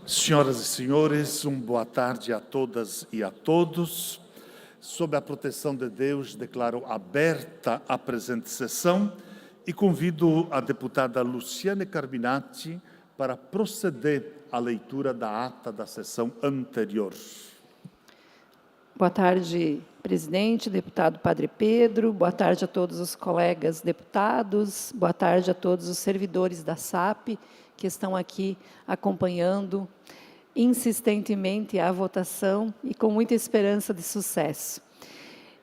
Senhoras e senhores, boa tarde a todas e a todos. Sob a proteção de Deus, declaro aberta a presente sessão e convido a deputada Luciane Carminati para proceder à leitura da ata da sessão anterior. Boa tarde, presidente, deputado Padre Pedro, boa tarde a todos os colegas deputados, boa tarde a todos os servidores da SAP que estão aqui acompanhando insistentemente a votação e com muita esperança de sucesso.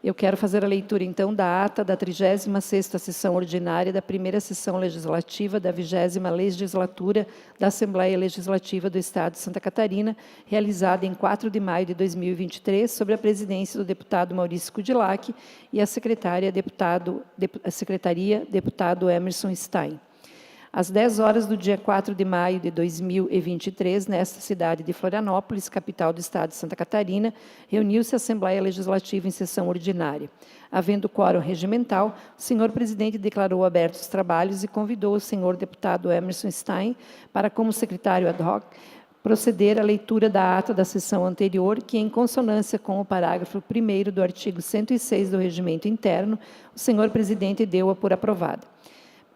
Eu quero fazer a leitura, então, da ata da 36ª sessão ordinária da primeira sessão legislativa da 20ª legislatura da Assembleia Legislativa do Estado de Santa Catarina, realizada em 4 de maio de 2023, sob a presidência do deputado Maurício Kudilac e a secretaria deputado Emerson Stein. Às 10 horas do dia 4 de maio de 2023, nesta cidade de Florianópolis, capital do estado de Santa Catarina, reuniu-se a Assembleia Legislativa em sessão ordinária. Havendo quórum regimental, o senhor presidente declarou abertos os trabalhos e convidou o senhor deputado Emerson Stein para, como secretário ad hoc, proceder à leitura da ata da sessão anterior, que, em consonância com o parágrafo 1º do artigo 106 do Regimento Interno, o senhor presidente deu-a por aprovada.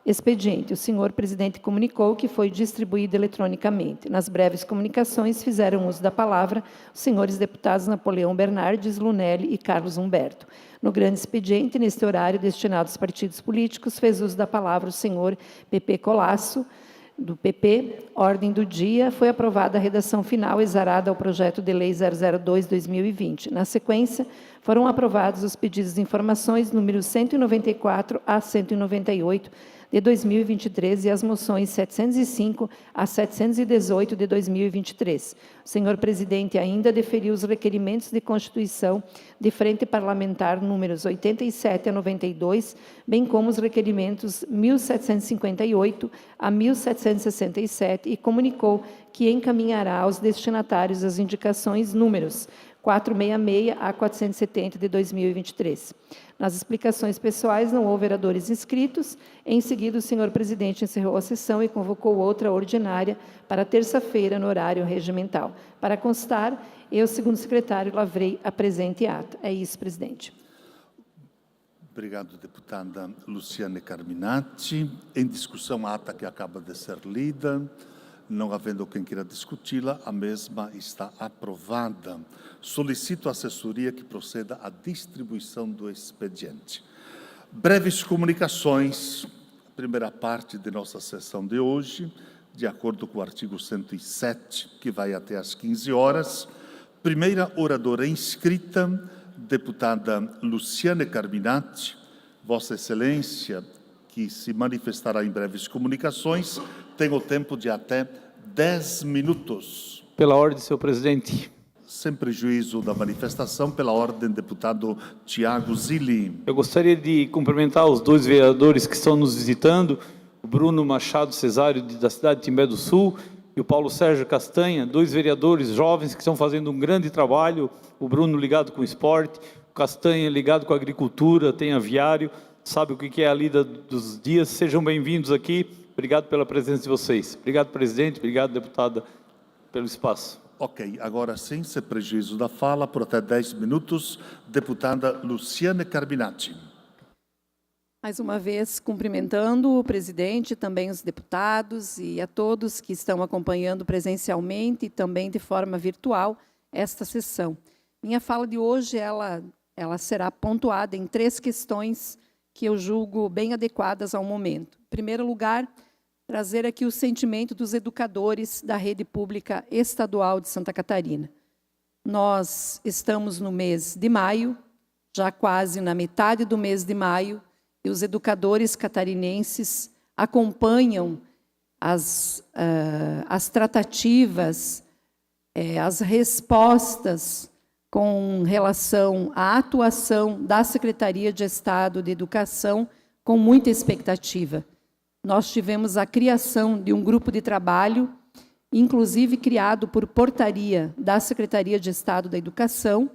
Expediente. O senhor presidente comunicou que foi distribuído eletronicamente. Nas breves comunicações, fizeram uso da palavra os senhores deputados Napoleão Bernardes, Lunelli e Carlos Humberto. No grande expediente, neste horário destinado aos partidos políticos, fez uso da palavra o senhor PP Colasso, do PP. Ordem do dia. Foi aprovada a redação final exarada ao projeto de lei 002/2020. Na sequência, foram aprovados os pedidos de informações números 194 a 198 de 2023 e as moções 705 a 718 de 2023. O senhor presidente ainda deferiu os requerimentos de constituição de Frente Parlamentar números 87 a 92, bem como os requerimentos 1758 a 1767 e comunicou que encaminhará aos destinatários as indicações números 466 a 470 de 2023. Nas explicações pessoais, não houve oradores inscritos. Em seguida, o senhor presidente encerrou a sessão e convocou outra ordinária para terça-feira, no horário regimental. Para constar, eu, segundo secretário, lavrei a presente ata. É isso, presidente. Obrigado, deputada Luciane Carminati. Em discussão, a ata que acaba de ser lida. Não havendo quem queira discuti-la, a mesma está aprovada. Solicito à assessoria que proceda à distribuição do expediente. Breves comunicações. Primeira parte de nossa sessão de hoje, de acordo com o artigo 107, que vai até às 15 horas. Primeira oradora inscrita, deputada Luciane Carminati. Vossa Excelência, que se manifestará em breves comunicações, tem o tempo de até 10 minutos. Pela ordem, senhor presidente. Sem prejuízo da manifestação, pela ordem, deputado Tiago Zilli. Eu gostaria de cumprimentar os dois vereadores que estão nos visitando, o Bruno Machado Cesário, da cidade de Timbé do Sul, e o Paulo Sérgio Castanha, dois vereadores jovens que estão fazendo um grande trabalho, o Bruno ligado com o esporte, o Castanha ligado com a agricultura, tem aviário, sabe o que é a lida dos dias. Sejam bem-vindos aqui. Obrigado pela presença de vocês. Obrigado, presidente. Obrigado, deputada, pelo espaço. Ok, agora sim, sem prejuízo da fala, por até 10 minutos, deputada Luciane Carminati. Mais uma vez, cumprimentando o presidente, também os deputados e a todos que estão acompanhando presencialmente e também de forma virtual esta sessão. Minha fala de hoje, ela será pontuada em 3 questões que eu julgo bem adequadas ao momento. Em primeiro lugar, trazer aqui o sentimento dos educadores da rede pública estadual de Santa Catarina. Nós estamos no mês de maio, já quase na metade do mês de maio, e os educadores catarinenses acompanham as tratativas, as respostas com relação à atuação da Secretaria de Estado de Educação com muita expectativa. Nós tivemos a criação de um grupo de trabalho, inclusive criado por portaria da Secretaria de Estado da Educação,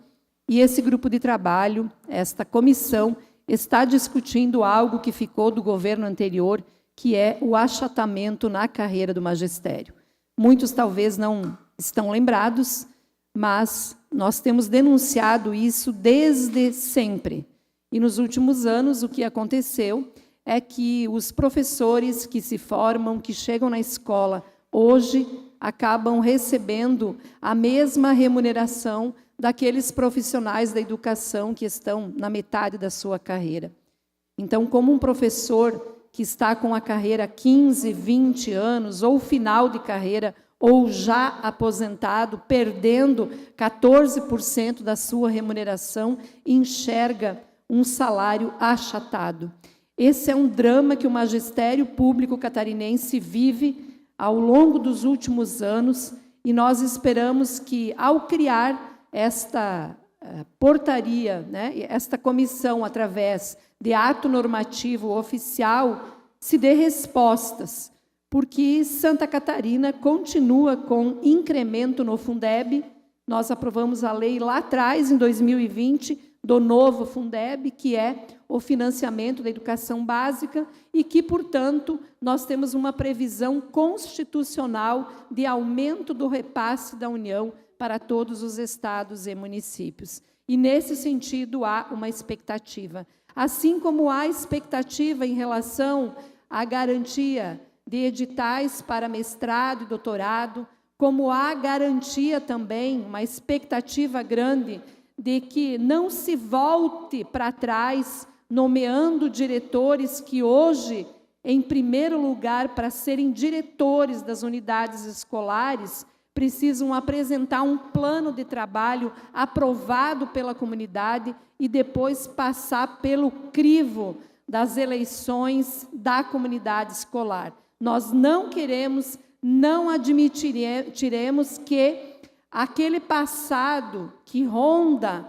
e esse grupo de trabalho, esta comissão, está discutindo algo que ficou do governo anterior, que é o achatamento na carreira do magistério. Muitos talvez não estão lembrados, mas nós temos denunciado isso desde sempre. E nos últimos anos, o que aconteceu é que os professores que se formam, que chegam na escola hoje, acabam recebendo a mesma remuneração daqueles profissionais da educação que estão na metade da sua carreira. Então, como um professor que está com a carreira há 15, 20 anos, ou final de carreira, ou já aposentado, perdendo 14% da sua remuneração, enxerga um salário achatado. Esse é um drama que o magistério público catarinense vive ao longo dos últimos anos, e nós esperamos que, ao criar esta portaria, né, esta comissão, através de ato normativo oficial, se dê respostas, porque Santa Catarina continua com incremento no Fundeb. Nós aprovamos a lei lá atrás, em 2020, do novo Fundeb, que é o financiamento da educação básica, e que, portanto, nós temos uma previsão constitucional de aumento do repasse da União para todos os estados e municípios. E, nesse sentido, há uma expectativa. Assim como há expectativa em relação à garantia de editais para mestrado e doutorado, como há garantia também, uma expectativa grande, de que não se volte para trás, nomeando diretores que hoje, em primeiro lugar, para serem diretores das unidades escolares, precisam apresentar um plano de trabalho aprovado pela comunidade e depois passar pelo crivo das eleições da comunidade escolar. Nós não queremos, não admitiremos que aquele passado que ronda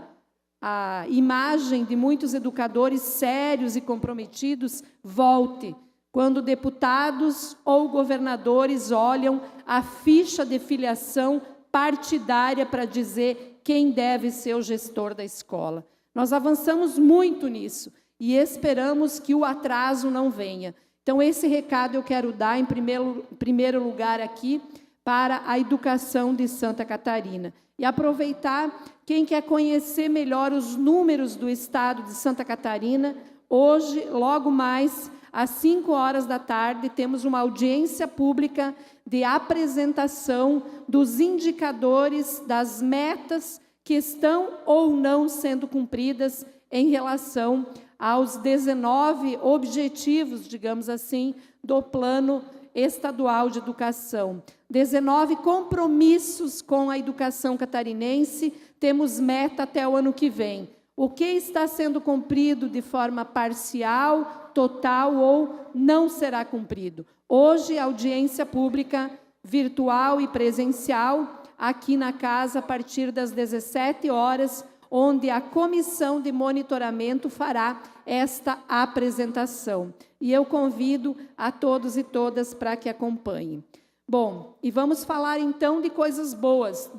a imagem de muitos educadores sérios e comprometidos volte, quando deputados ou governadores olham a ficha de filiação partidária para dizer quem deve ser o gestor da escola. Nós avançamos muito nisso e esperamos que o atraso não venha. Então, esse recado eu quero dar, em primeiro lugar, aqui, para a educação de Santa Catarina. E aproveitar, quem quer conhecer melhor os números do estado de Santa Catarina, hoje, logo mais, às 17h, temos uma audiência pública de apresentação dos indicadores, das metas que estão ou não sendo cumpridas em relação aos 19 objetivos, digamos assim, do Plano Estadual de Educação. 19 compromissos com a educação catarinense, temos meta até o ano que vem. O que está sendo cumprido de forma parcial, total ou não será cumprido? Hoje, audiência pública virtual e presencial, aqui na casa, a partir das 17h, onde a comissão de monitoramento fará esta apresentação. E eu convido a todos e todas para que acompanhem. Bom, e vamos falar então de coisas boas,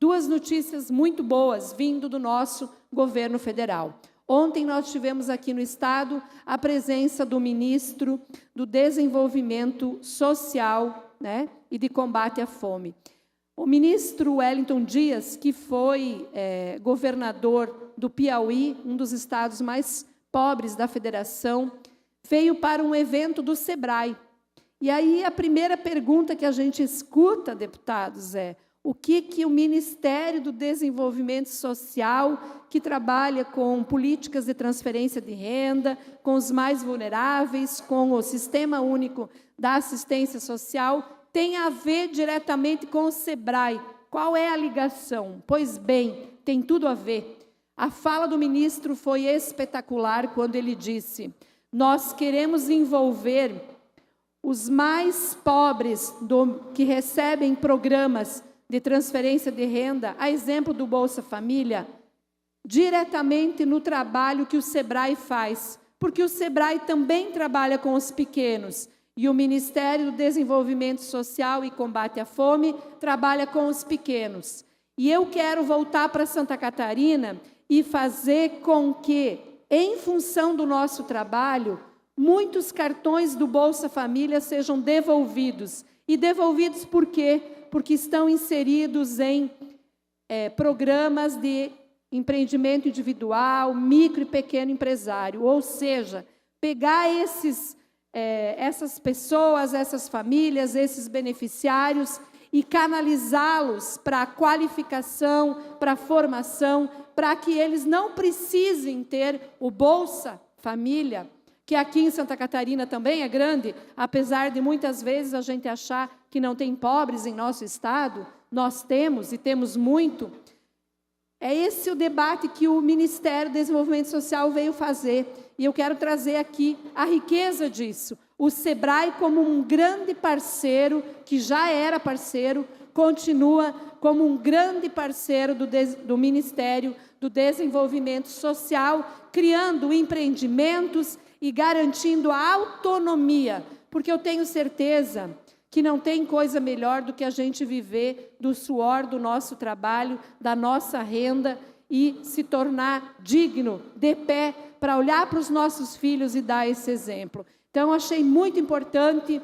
duas notícias muito boas vindo do nosso governo federal. Ontem nós tivemos aqui no estado a presença do ministro do Desenvolvimento Social, né, e de Combate à Fome. O ministro Wellington Dias, que foi governador do Piauí, um dos estados mais pobres da federação, veio para um evento do SEBRAE. E aí a primeira pergunta que a gente escuta, deputados, é: o que o Ministério do Desenvolvimento Social, que trabalha com políticas de transferência de renda, com os mais vulneráveis, com o Sistema Único da Assistência Social, tem a ver diretamente com o SEBRAE? Qual é a ligação? Pois bem, tem tudo a ver. A fala do ministro foi espetacular quando ele disse: nós queremos envolver os mais pobres que recebem programas de transferência de renda, a exemplo do Bolsa Família, diretamente no trabalho que o SEBRAE faz, porque o SEBRAE também trabalha com os pequenos, e o Ministério do Desenvolvimento Social e Combate à Fome trabalha com os pequenos. E eu quero voltar para Santa Catarina e fazer com que, em função do nosso trabalho, muitos cartões do Bolsa Família sejam devolvidos. E devolvidos por quê? porque estão inseridos em programas de empreendimento individual, micro e pequeno empresário, ou seja, pegar essas pessoas, essas famílias, esses beneficiários e canalizá-los para a qualificação, para a formação, para que eles não precisem ter o Bolsa Família, que aqui em Santa Catarina também é grande, apesar de muitas vezes a gente achar que não tem pobres em nosso estado, nós temos e temos muito. É esse o debate que o Ministério do Desenvolvimento Social veio fazer, e eu quero trazer aqui a riqueza disso. O SEBRAE, como um grande parceiro, que já era parceiro, continua como um grande parceiro do Ministério do Desenvolvimento Social, criando empreendimentos e garantindo a autonomia, porque eu tenho certeza que não tem coisa melhor do que a gente viver do suor do nosso trabalho, da nossa renda e se tornar digno, de pé, para olhar para os nossos filhos e dar esse exemplo. Então, achei muito importante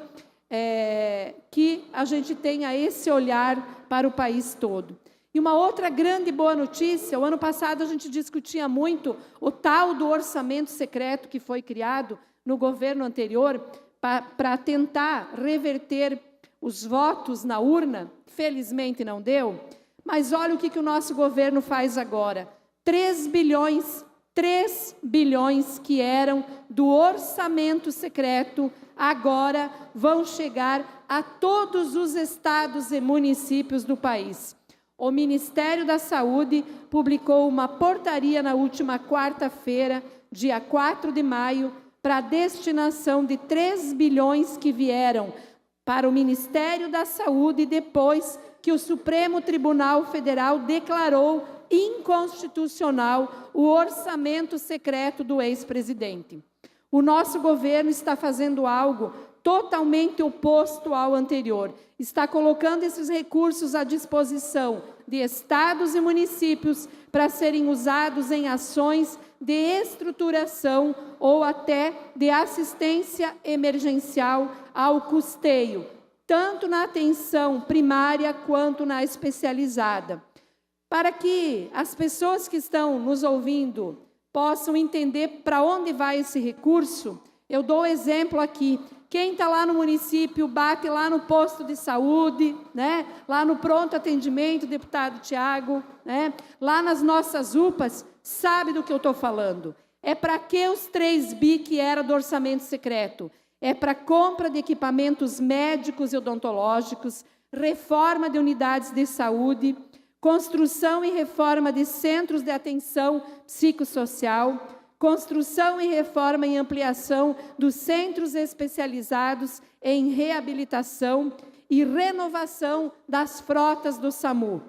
que a gente tenha esse olhar para o país todo. E uma outra grande boa notícia, o ano passado a gente discutia muito o tal do orçamento secreto que foi criado no governo anterior para tentar reverter os votos na urna. Felizmente não deu, mas olha o que o nosso governo faz agora. 3 bilhões que eram do orçamento secreto, agora vão chegar a todos os estados e municípios do país. O Ministério da Saúde publicou uma portaria na última quarta-feira, dia 4 de maio, para a destinação de 3 bilhões que vieram para o Ministério da Saúde depois que o Supremo Tribunal Federal declarou inconstitucional o orçamento secreto do ex-presidente. O nosso governo está fazendo algo totalmente oposto ao anterior. Está colocando esses recursos à disposição de estados e municípios para serem usados em ações de estruturação ou até de assistência emergencial ao custeio, tanto na atenção primária quanto na especializada. Para que as pessoas que estão nos ouvindo possam entender para onde vai esse recurso, eu dou exemplo aqui. Quem está lá no município, bate lá no posto de saúde, né? Lá no pronto atendimento, deputado Tiago, né? Lá nas nossas UPAs, sabe do que eu estou falando. É para que os 3 bi que era do orçamento secreto? É para compra de equipamentos médicos e odontológicos, reforma de unidades de saúde, construção e reforma de centros de atenção psicossocial, construção e reforma e ampliação dos centros especializados em reabilitação e renovação das frotas do SAMU.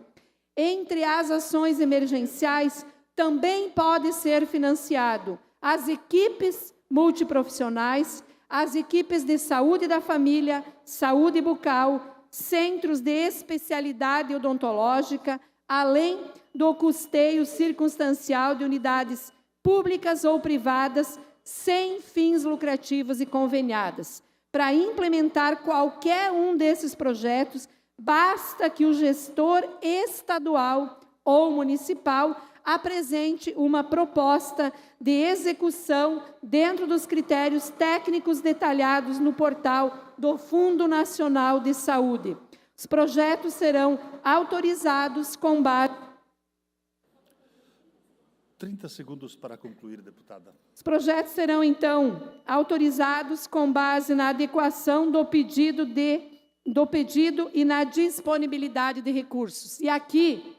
Entre as ações emergenciais, também pode ser financiado as equipes multiprofissionais, as equipes de saúde da família, saúde bucal, centros de especialidade odontológica, além do custeio circunstancial de unidades públicas ou privadas, sem fins lucrativos e conveniadas. Para implementar qualquer um desses projetos, basta que o gestor estadual ou municipal apresente uma proposta de execução dentro dos critérios técnicos detalhados no portal do Fundo Nacional de Saúde. Os projetos serão autorizados com base... 30 segundos para concluir, deputada. Os projetos serão, então, autorizados com base na adequação do pedido e na disponibilidade de recursos. E aqui,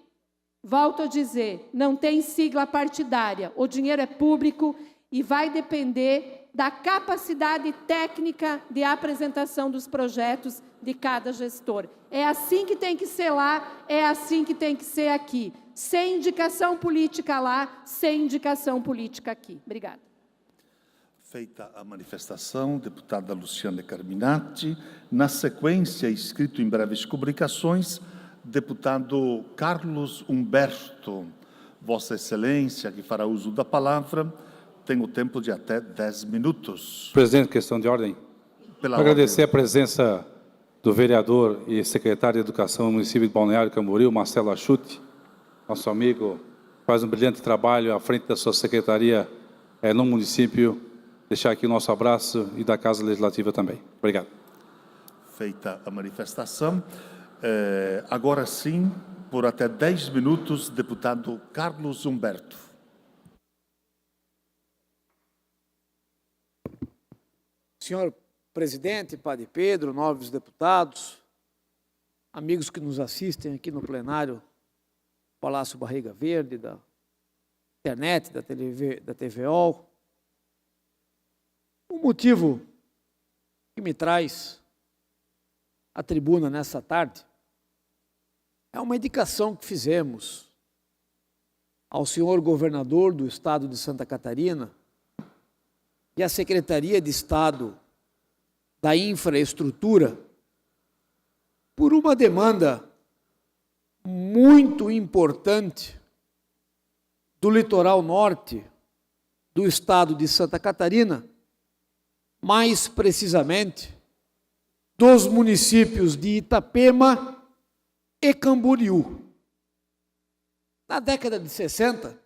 volto a dizer, não tem sigla partidária. O dinheiro é público e vai depender da capacidade técnica de apresentação dos projetos de cada gestor. É assim que tem que ser lá, é assim que tem que ser aqui. Sem indicação política lá, sem indicação política aqui. Obrigada. Feita a manifestação, deputada Luciane Carminati. Na sequência, inscrito em breves comunicações, deputado Carlos Humberto. Vossa Excelência, que fará uso da palavra, tem o tempo de até 10 minutos. Presidente, questão de ordem. Pela Agradecer ordem. a presença do vereador e secretário de Educação do município de Balneário Camboriú, Marcelo Achute, nosso amigo, faz um brilhante trabalho à frente da sua secretaria no município. Deixar aqui o nosso abraço e da Casa Legislativa também. Obrigado. Feita a manifestação. Agora sim, por até 10 minutos, deputado Carlos Humberto. Senhor presidente, Padre Pedro, nobres deputados, amigos que nos assistem aqui no plenário Palácio Barriga Verde, da internet, da TVO, o motivo que me traz à tribuna nessa tarde é uma indicação que fizemos ao senhor governador do estado de Santa Catarina e à Secretaria de Estado da Infraestrutura por uma demanda muito importante do litoral norte do estado de Santa Catarina, mais precisamente dos municípios de Itapema e Camboriú. Na década de 60,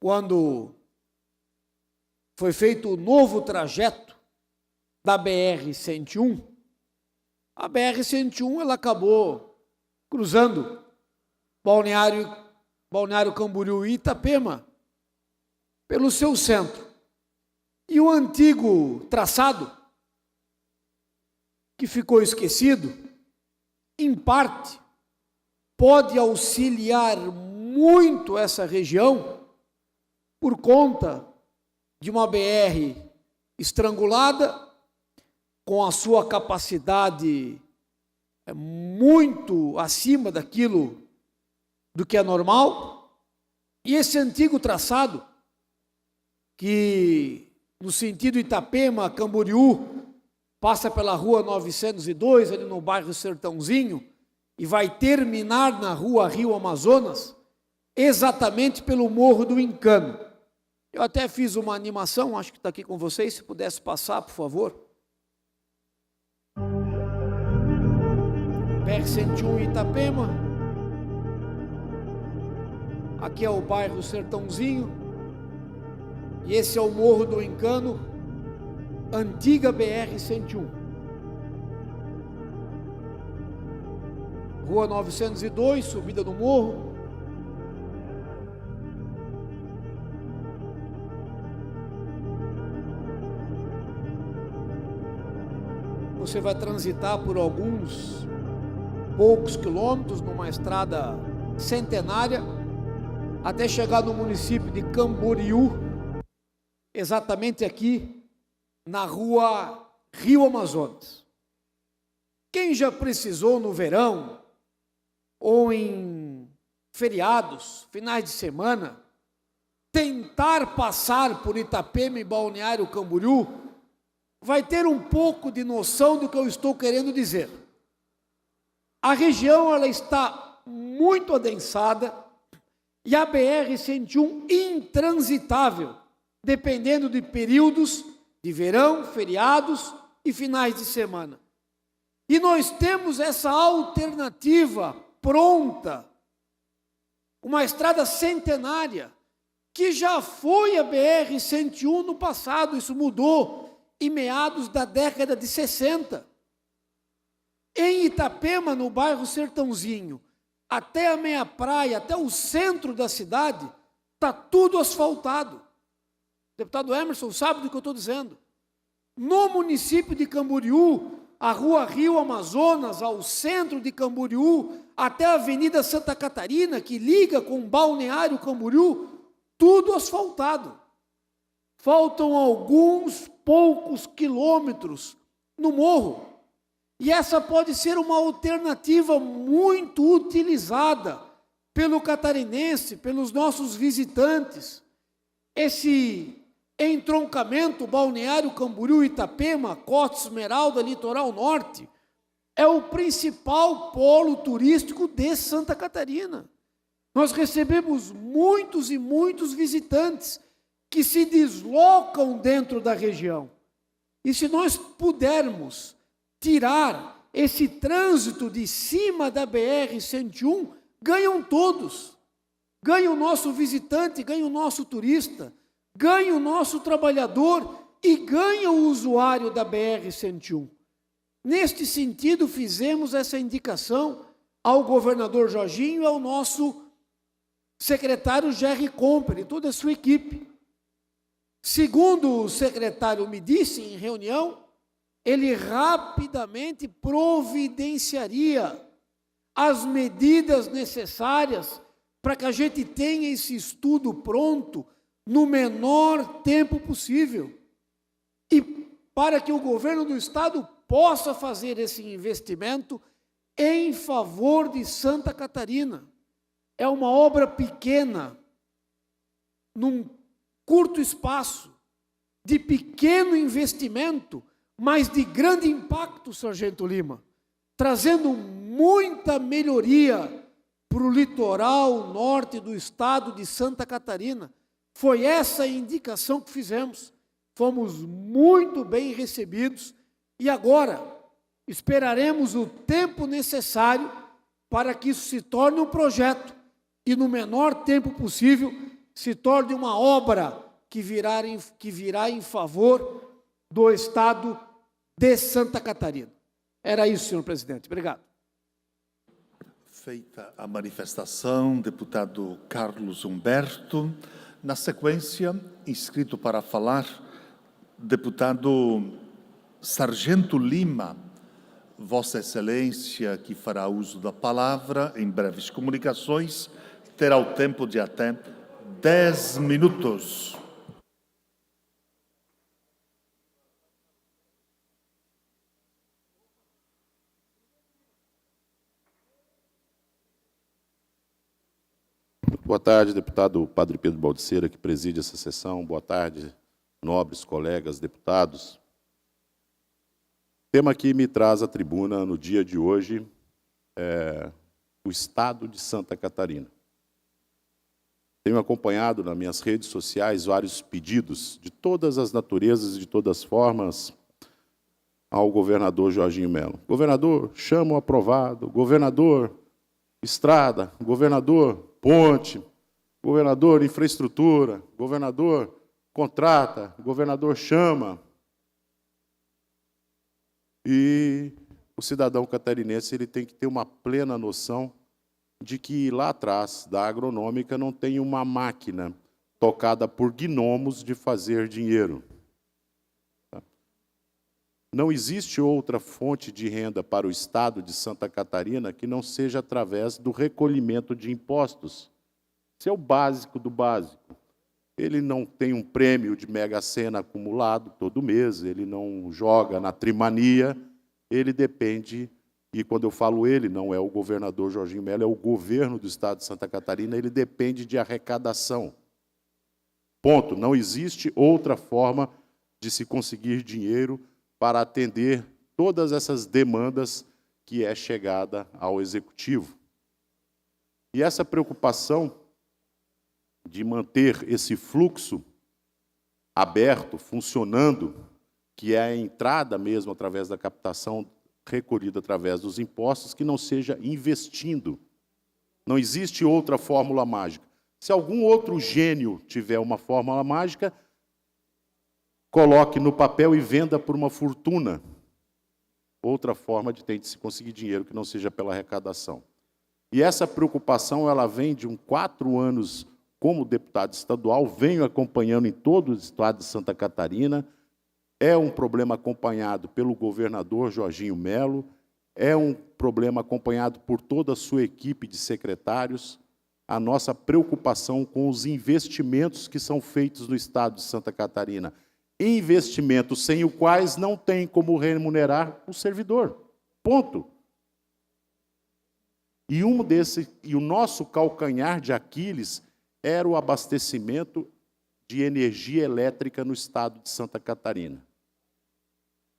quando foi feito o novo trajeto da BR-101, a BR-101 ela acabou cruzando Balneário Camboriú e Itapema pelo seu centro. E o antigo traçado, que ficou esquecido, em parte, pode auxiliar muito essa região por conta de uma BR estrangulada, com a sua capacidade muito acima daquilo do que é normal, e esse antigo traçado, que no sentido Itapema, Camboriú, passa pela rua 902, ali no bairro Sertãozinho, e vai terminar na rua Rio Amazonas, exatamente pelo Morro do Encano. Eu até fiz uma animação, acho que está aqui com vocês, se pudesse passar, por favor. BR-101 Itapema. Aqui é o bairro Sertãozinho. E esse é o Morro do Encano, antiga BR-101. Rua 902, subida do morro. Você vai transitar por alguns poucos quilômetros numa estrada centenária até chegar no município de Camboriú, exatamente aqui na rua Rio Amazonas. Quem já precisou no verão ou em feriados, finais de semana, tentar passar por Itapema e Balneário Camboriú, vai ter um pouco de noção do que eu estou querendo dizer. A região ela está muito adensada e a BR-101 intransitável, dependendo de períodos de verão, feriados e finais de semana. E nós temos essa alternativa pronta, uma estrada centenária, que já foi a BR-101 no passado, isso mudou em meados da década de 60. Em Itapema, no bairro Sertãozinho, até a meia praia, até o centro da cidade, está tudo asfaltado. O deputado Emerson sabe do que eu estou dizendo. No município de Camboriú, a rua Rio Amazonas, ao centro de Camboriú, até a Avenida Santa Catarina, que liga com o Balneário Camboriú, tudo asfaltado. Faltam alguns poucos quilômetros no morro. E essa pode ser uma alternativa muito utilizada pelo catarinense, pelos nossos visitantes. Esse entroncamento Balneário Camboriú, Itapema, Costa Esmeralda, Litoral Norte, é o principal polo turístico de Santa Catarina. Nós recebemos muitos e muitos visitantes que se deslocam dentro da região. E se nós pudermos tirar esse trânsito de cima da BR-101, ganham todos. Ganha o nosso visitante, ganha o nosso turista, ganha o nosso trabalhador e ganha o usuário da BR-101. Neste sentido, fizemos essa indicação ao governador Jorginho e ao nosso secretário Jerry Comper e toda a sua equipe. Segundo o secretário me disse em reunião, ele rapidamente providenciaria as medidas necessárias para que a gente tenha esse estudo pronto no menor tempo possível e para que o governo do estado possa fazer esse investimento em favor de Santa Catarina. É uma obra pequena, num curto espaço, de pequeno investimento, mas de grande impacto, Sargento Lima, trazendo muita melhoria para o litoral norte do estado de Santa Catarina. Foi essa a indicação que fizemos. Fomos muito bem recebidos e agora esperaremos o tempo necessário para que isso se torne um projeto e, no menor tempo possível, se torne uma obra que virá em favor do estado de Santa Catarina. Era isso, senhor presidente. Obrigado. Feita a manifestação, deputado Carlos Humberto. Na sequência, inscrito para falar, deputado Sargento Lima, Vossa Excelência, que fará uso da palavra em breves comunicações, terá o tempo de até 10 minutos. Boa tarde, deputado Padre Pedro Baldiceira, que preside essa sessão. Boa tarde, nobres colegas deputados. O tema que me traz à tribuna no dia de hoje é o Estado de Santa Catarina. Tenho acompanhado nas minhas redes sociais vários pedidos de todas as naturezas e de todas as formas ao governador Jorginho Melo. Governador, chama o aprovado. Governador, estrada. Governador, ponte. Governador, infraestrutura. Governador, contrata. Governador, chama. E o cidadão catarinense ele tem que ter uma plena noção de que lá atrás da agronômica não tem uma máquina tocada por gnomos de fazer dinheiro. Não existe outra fonte de renda para o estado de Santa Catarina que não seja através do recolhimento de impostos. Isso é o básico do básico. Ele não tem um prêmio de mega-sena acumulado todo mês, ele não joga na trimania, ele depende, e quando eu falo ele, não é o governador Jorginho Melo, é o governo do estado de Santa Catarina, ele depende de arrecadação. Ponto. Não existe outra forma de se conseguir dinheiro para atender todas essas demandas que é chegada ao Executivo. E essa preocupação de manter esse fluxo aberto, funcionando, que é a entrada mesmo através da captação recolhida através dos impostos, que não seja investindo. Não existe outra fórmula mágica. Se algum outro gênio tiver uma fórmula mágica, coloque no papel e venda por uma fortuna. Outra forma de se conseguir dinheiro que não seja pela arrecadação. E essa preocupação ela vem de 4 anos como deputado estadual, venho acompanhando em todo o estado de Santa Catarina. É um problema acompanhado pelo governador Jorginho Melo, é um problema acompanhado por toda a sua equipe de secretários, a nossa preocupação com os investimentos que são feitos no estado de Santa Catarina. Investimentos sem os quais não tem como remunerar o servidor. Ponto. E o nosso calcanhar de Aquiles era o abastecimento de energia elétrica no estado de Santa Catarina.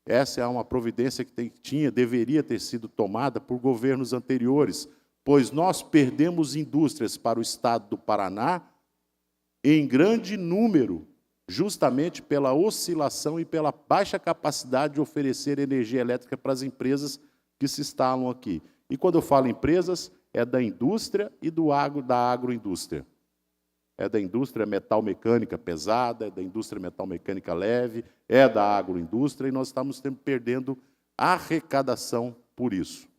Essa é uma providência que deveria ter sido tomada por governos anteriores, pois nós perdemos indústrias para o estado do Paraná em grande número, justamente pela oscilação e pela baixa capacidade de oferecer energia elétrica para as empresas que se instalam aqui. E quando eu falo empresas, é da indústria e da agroindústria. É da indústria metal-mecânica pesada, é da indústria metal-mecânica leve, é da agroindústria, e nós estamos perdendo arrecadação por isso.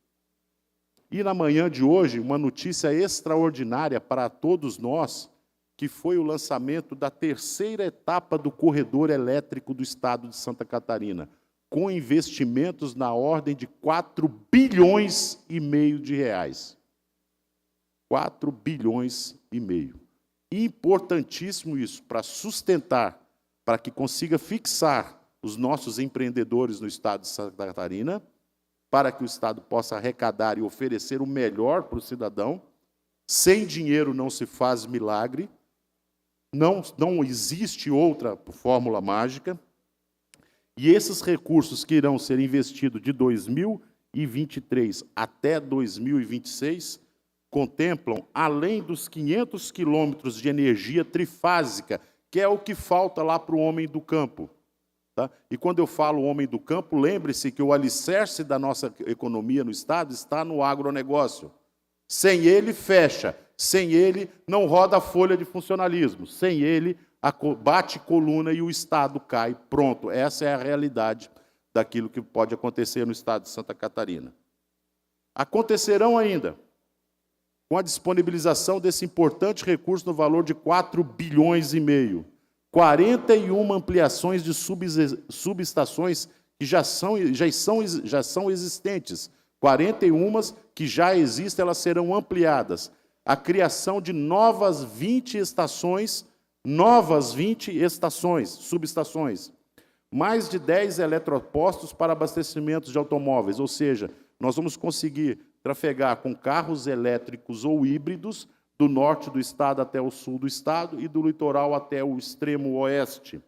E na manhã de hoje, uma notícia extraordinária para todos nós, que foi o lançamento da terceira etapa do corredor elétrico do estado de Santa Catarina, com investimentos na ordem de 4,5 bilhões de reais. 4,5 bilhões. Importantíssimo isso, para sustentar, para que consiga fixar os nossos empreendedores no estado de Santa Catarina, para que o estado possa arrecadar e oferecer o melhor para o cidadão. Sem dinheiro não se faz milagre, não existe outra fórmula mágica. E esses recursos que irão ser investidos de 2023 até 2026 contemplam, além dos 500 quilômetros de energia trifásica, que é o que falta lá para o homem do campo. Tá? E quando eu falo homem do campo, lembre-se que o alicerce da nossa economia no estado está no agronegócio. Sem ele, fecha. Sem ele, não roda a folha de funcionalismo. Sem ele, bate coluna e o estado cai. Pronto, essa é a realidade daquilo que pode acontecer no estado de Santa Catarina. Acontecerão ainda, com a disponibilização desse importante recurso no valor de 4,5 bilhões, 41 ampliações de subestações que já são existentes. 41 que já existem, elas serão ampliadas. A criação de novas 20 subestações. Mais de 10 eletropostos para abastecimento de automóveis, ou seja, nós vamos conseguir trafegar com carros elétricos ou híbridos do norte do estado até o sul do estado e do litoral até o extremo oeste.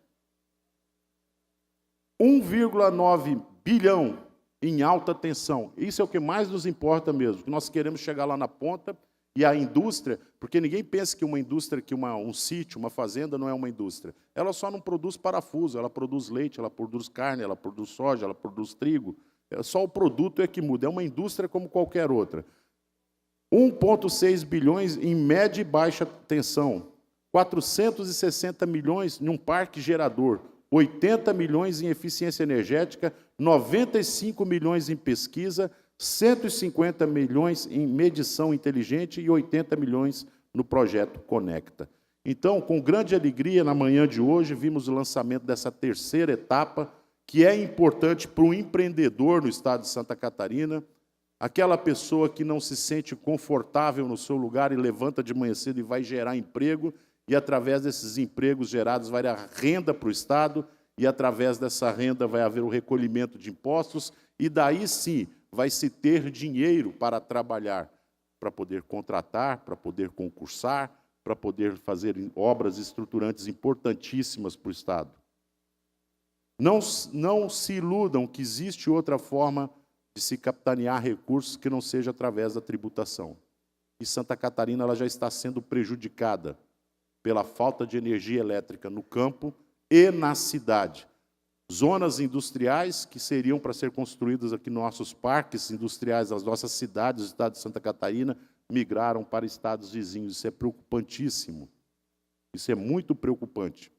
1,9 bilhão em alta tensão. Isso é o que mais nos importa mesmo, que nós queremos chegar lá na ponta. E a indústria, porque ninguém pensa que uma indústria, um sítio, uma fazenda não é uma indústria. Ela só não produz parafuso, ela produz leite, ela produz carne, ela produz soja, ela produz trigo. Só o produto é que muda, é uma indústria como qualquer outra. 1,6 bilhões em média e baixa tensão, 460 milhões em um parque gerador, 80 milhões em eficiência energética, 95 milhões em pesquisa, 150 milhões em medição inteligente e 80 milhões no projeto Conecta. Então, com grande alegria, na manhã de hoje, vimos o lançamento dessa terceira etapa, que é importante para o empreendedor no estado de Santa Catarina, aquela pessoa que não se sente confortável no seu lugar e levanta de manhã cedo e vai gerar emprego, e através desses empregos gerados vai haver renda para o estado, e através dessa renda vai haver o recolhimento de impostos, e daí sim vai se ter dinheiro para trabalhar, para poder contratar, para poder concursar, para poder fazer obras estruturantes importantíssimas para o estado. Não se iludam que existe outra forma de se capitanear recursos que não seja através da tributação. E Santa Catarina ela já está sendo prejudicada pela falta de energia elétrica no campo e na cidade. Zonas industriais que seriam para ser construídas aqui nos nossos parques industriais, as nossas cidades, o estado de Santa Catarina, migraram para estados vizinhos. Isso é preocupantíssimo. Isso é muito preocupante.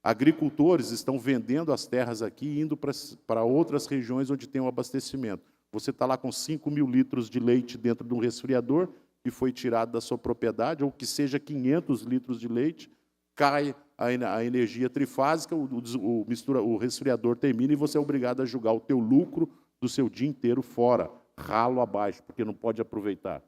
Agricultores estão vendendo as terras aqui e indo para outras regiões onde tem o abastecimento. Você está lá com 5 mil litros de leite dentro de um resfriador que foi tirado da sua propriedade, ou que seja 500 litros de leite, cai a energia trifásica, o resfriador termina e você é obrigado a jogar o teu lucro do seu dia inteiro fora, ralo abaixo, porque não pode aproveitar.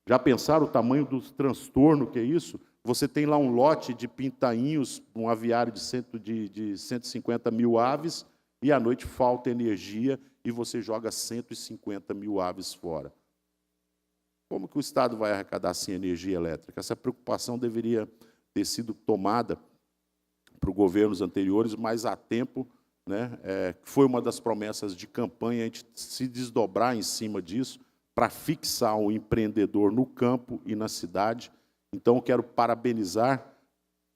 Já pensaram o tamanho do transtorno que é isso? Você tem lá um lote de pintainhos, um aviário de 150 mil aves, e à noite falta energia e você joga 150 mil aves fora. Como que o Estado vai arrecadar sem energia elétrica? Essa preocupação deveria ter sido tomada por governos anteriores, mas há tempo, né? Foi uma das promessas de campanha, a gente se desdobrar em cima disso, para fixar o empreendedor no campo e na cidade. Então, eu quero parabenizar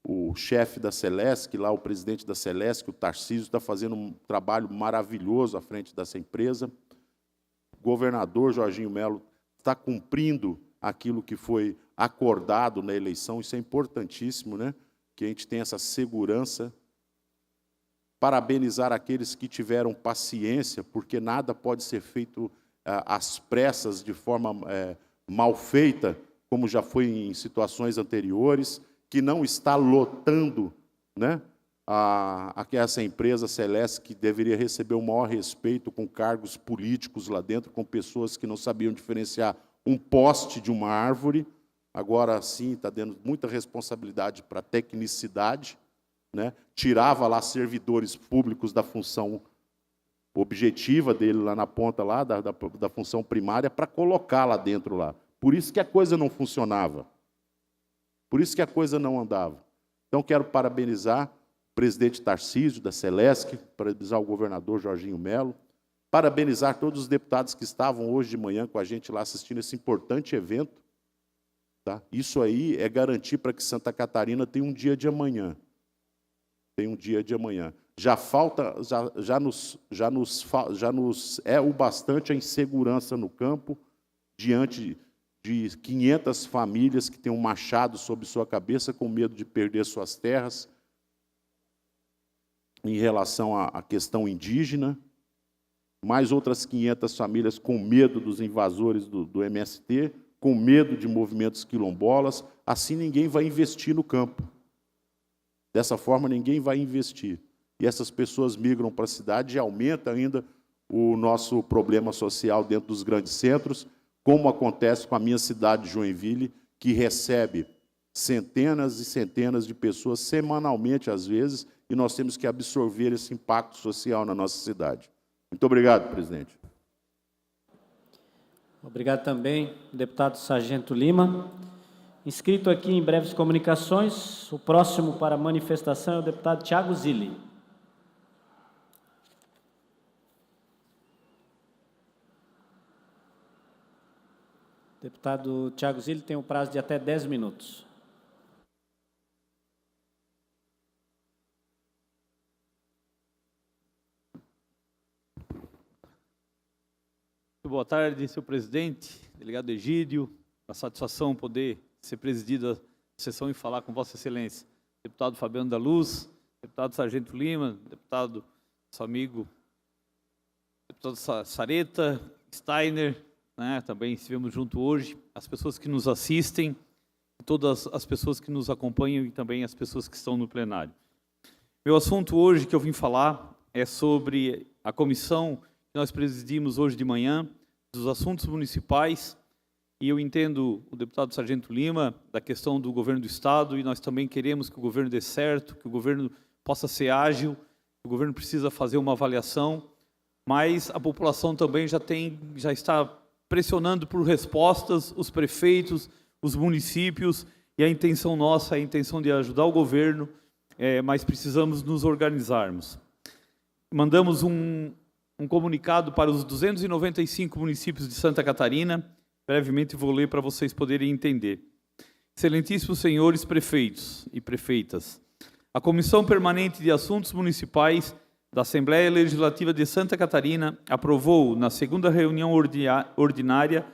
o chefe da Celesc, lá o presidente da Celesc, o Tarcísio, está fazendo um trabalho maravilhoso à frente dessa empresa. O governador Jorginho Melo está cumprindo aquilo que foi acordado na eleição. Isso é importantíssimo, né? Que a gente tenha essa segurança. Parabenizar aqueles que tiveram paciência, porque nada pode ser feito às pressas, de forma mal feita, como já foi em situações anteriores, que não está lotando, né, essa empresa Celesc, que deveria receber o maior respeito, com cargos políticos lá dentro, com pessoas que não sabiam diferenciar um poste de uma árvore. Agora sim está dando muita responsabilidade para a tecnicidade, né? Tirava lá servidores públicos da função objetiva dele, lá na ponta lá, da função primária, para colocar lá dentro lá. Por isso que a coisa não funcionava. Por isso que a coisa não andava. Então, quero parabenizar o presidente Tarcísio, da Celesc, parabenizar o governador Jorginho Melo, parabenizar todos os deputados que estavam hoje de manhã com a gente lá assistindo esse importante evento. Tá? Isso aí é garantir para que Santa Catarina tenha um dia de amanhã. Tem um dia de amanhã. Já falta, já nos é o bastante a insegurança no campo, diante de 500 famílias que têm um machado sobre sua cabeça, com medo de perder suas terras, em relação à questão indígena, mais outras 500 famílias com medo dos invasores do MST, com medo de movimentos quilombolas. Assim ninguém vai investir no campo. Dessa forma ninguém vai investir. E essas pessoas migram para a cidade e aumenta ainda o nosso problema social dentro dos grandes centros, como acontece com a minha cidade, Joinville, que recebe centenas e centenas de pessoas semanalmente, às vezes, e nós temos que absorver esse impacto social na nossa cidade. Muito obrigado, presidente. Obrigado também, deputado Sargento Lima. Inscrito aqui em breves comunicações, o próximo para a manifestação é o deputado Thiago Zilli. Deputado Thiago Zilli tem um prazo de até 10 minutos. Boa tarde, senhor presidente, delegado Egídio. A satisfação poder ser presidida a sessão e falar com Vossa Excelência. Deputado Fabiano da Luz, deputado Sargento Lima, deputado, nosso amigo, deputado Sareta, Steiner, né, também estivemos junto hoje, as pessoas que nos assistem, todas as pessoas que nos acompanham e também as pessoas que estão no plenário. Meu assunto hoje que eu vim falar é sobre a comissão que nós presidimos hoje de manhã, dos assuntos municipais, e eu entendo o deputado Sargento Lima da questão do governo do Estado, e nós também queremos que o governo dê certo, que o governo possa ser ágil, que o governo precisa fazer uma avaliação, mas a população também já está pressionando por respostas, os prefeitos, os municípios, e a intenção nossa é a intenção de ajudar o governo, mas precisamos nos organizarmos. Mandamos um comunicado para os 295 municípios de Santa Catarina, brevemente vou ler para vocês poderem entender. Excelentíssimos senhores prefeitos e prefeitas, a Comissão Permanente de Assuntos Municipais da Assembleia Legislativa de Santa Catarina aprovou, na segunda reunião ordinária,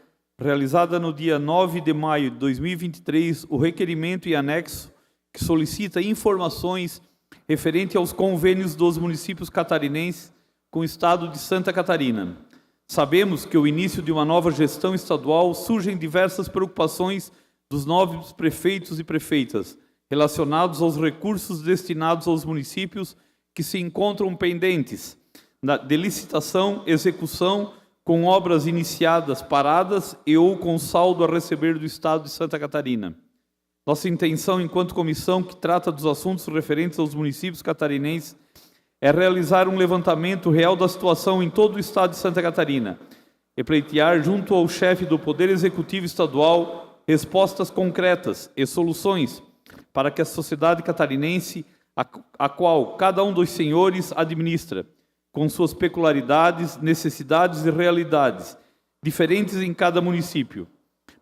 realizada no dia 9 de maio de 2023, o requerimento e anexo que solicita informações referente aos convênios dos municípios catarinenses com o Estado de Santa Catarina. Sabemos que o início de uma nova gestão estadual surgem diversas preocupações dos novos prefeitos e prefeitas relacionados aos recursos destinados aos municípios que se encontram pendentes de licitação, execução, com obras iniciadas, paradas e ou com saldo a receber do Estado de Santa Catarina. Nossa intenção, enquanto comissão que trata dos assuntos referentes aos municípios catarinenses, é realizar um levantamento real da situação em todo o Estado de Santa Catarina e pleitear, junto ao chefe do Poder Executivo Estadual, respostas concretas e soluções para que a sociedade catarinense, a qual cada um dos senhores administra, com suas peculiaridades, necessidades e realidades, diferentes em cada município,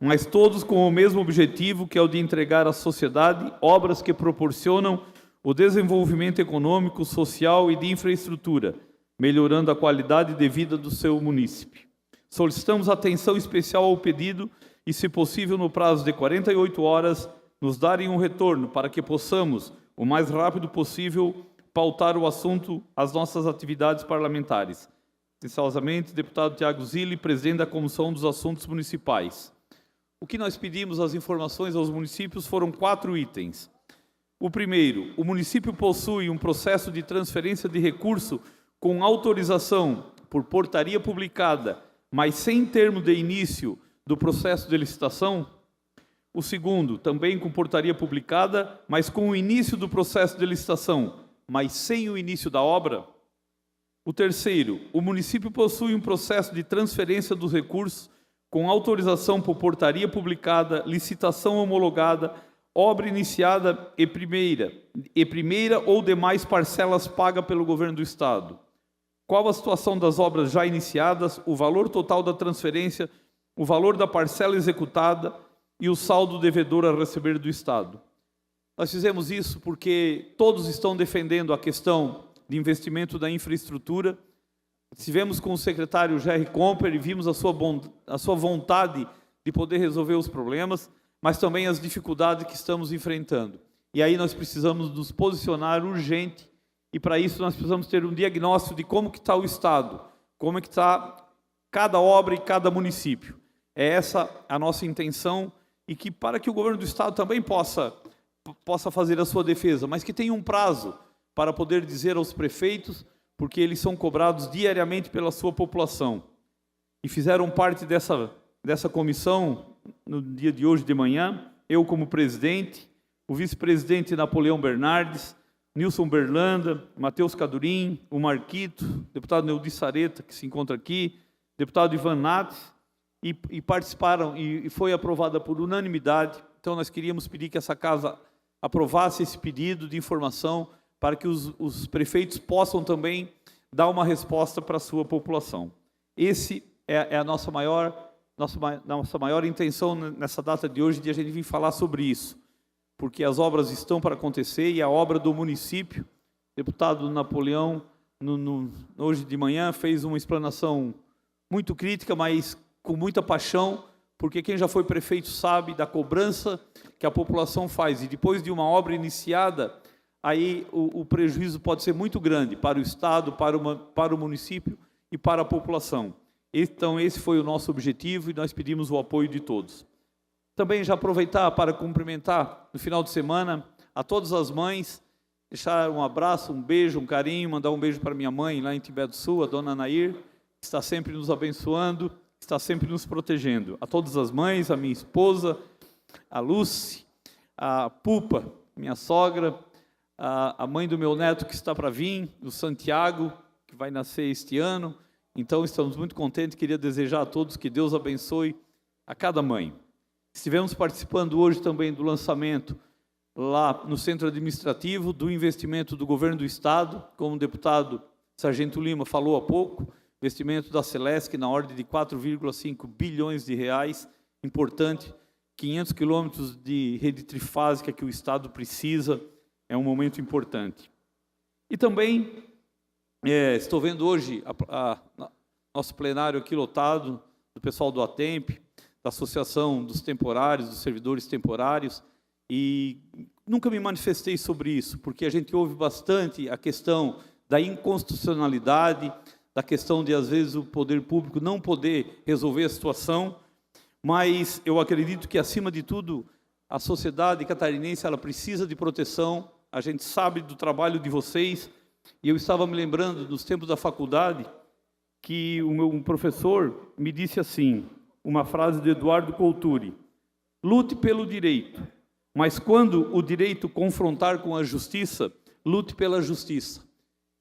mas todos com o mesmo objetivo, que é o de entregar à sociedade obras que proporcionam o desenvolvimento econômico, social e de infraestrutura, melhorando a qualidade de vida do seu munícipe. Solicitamos atenção especial ao pedido e, se possível, no prazo de 48 horas, nos darem um retorno para que possamos, o mais rápido possível, pautar o assunto às nossas atividades parlamentares. Atenciosamente, deputado Tiago Zilli, presidente da Comissão dos Assuntos Municipais. O que nós pedimos, as informações aos municípios, foram 4 itens. O primeiro, o município possui um processo de transferência de recurso com autorização por portaria publicada, mas sem termo de início do processo de licitação. O segundo, também com portaria publicada, mas com o início do processo de licitação, mas sem o início da obra. O terceiro, o município possui um processo de transferência dos recursos com autorização por portaria publicada, licitação homologada, obra iniciada e primeira ou demais parcelas pagas pelo governo do Estado. Qual a situação das obras já iniciadas, o valor total da transferência, o valor da parcela executada e o saldo devedor a receber do Estado. Nós fizemos isso porque todos estão defendendo a questão de investimento da infraestrutura. Estivemos com o secretário Jerry Comper e vimos a sua vontade de poder resolver os problemas, mas também as dificuldades que estamos enfrentando. E aí nós precisamos nos posicionar urgente, e para isso nós precisamos ter um diagnóstico de como que está o Estado, como é que está cada obra e cada município. É essa a nossa intenção, e que para que o governo do Estado também possa fazer a sua defesa, mas que tenha um prazo para poder dizer aos prefeitos, porque eles são cobrados diariamente pela sua população. E fizeram parte dessa comissão no dia de hoje de manhã, eu como presidente, o vice-presidente Napoleão Bernardes, Nilson Berlanda, Matheus Cadurim, o Marquito, deputado Neudi Sareta, que se encontra aqui, deputado Ivan Nates, e participaram, e foi aprovada por unanimidade. Então nós queríamos pedir que essa casa aprovasse esse pedido de informação para que os prefeitos possam também dar uma resposta para a sua população. Esse é a nossa maior intenção nessa data de hoje, de a gente vir falar sobre isso, porque as obras estão para acontecer e a obra do município, o deputado Napoleão, hoje de manhã, fez uma explanação muito crítica, mas com muita paixão, porque quem já foi prefeito sabe da cobrança que a população faz, e depois de uma obra iniciada, aí o prejuízo pode ser muito grande para o Estado, para o município e para a população. Então, esse foi o nosso objetivo e nós pedimos o apoio de todos. Também já aproveitar para cumprimentar, no final de semana, a todas as mães, deixar um abraço, um beijo, um carinho, mandar um beijo para minha mãe lá em Timbé do Sul, a dona Nair, que está sempre nos abençoando, está sempre nos protegendo. A todas as mães, a minha esposa, a Lucy, a Pupa, minha sogra, a mãe do meu neto que está para vir, o Santiago, que vai nascer este ano. Então, estamos muito contentes, queria desejar a todos que Deus abençoe a cada mãe. Estivemos participando hoje também do lançamento, lá no Centro Administrativo, do investimento do Governo do Estado, como o deputado Sargento Lima falou há pouco, investimento da Celesc na ordem de 4,5 bilhões de reais, importante, 500 quilômetros de rede trifásica que o Estado precisa, é um momento importante. E também, estou vendo hoje nosso plenário aqui lotado, do pessoal do ATEMP, da Associação dos Temporários, dos Servidores Temporários, e nunca me manifestei sobre isso, porque a gente ouve bastante a questão da inconstitucionalidade, da questão de, às vezes, o poder público não poder resolver a situação, mas eu acredito que, acima de tudo, a sociedade catarinense ela precisa de proteção. A gente sabe do trabalho de vocês, e eu estava me lembrando dos tempos da faculdade, que um professor me disse assim, uma frase de Eduardo Couturi: lute pelo direito, mas quando o direito confrontar com a justiça, lute pela justiça.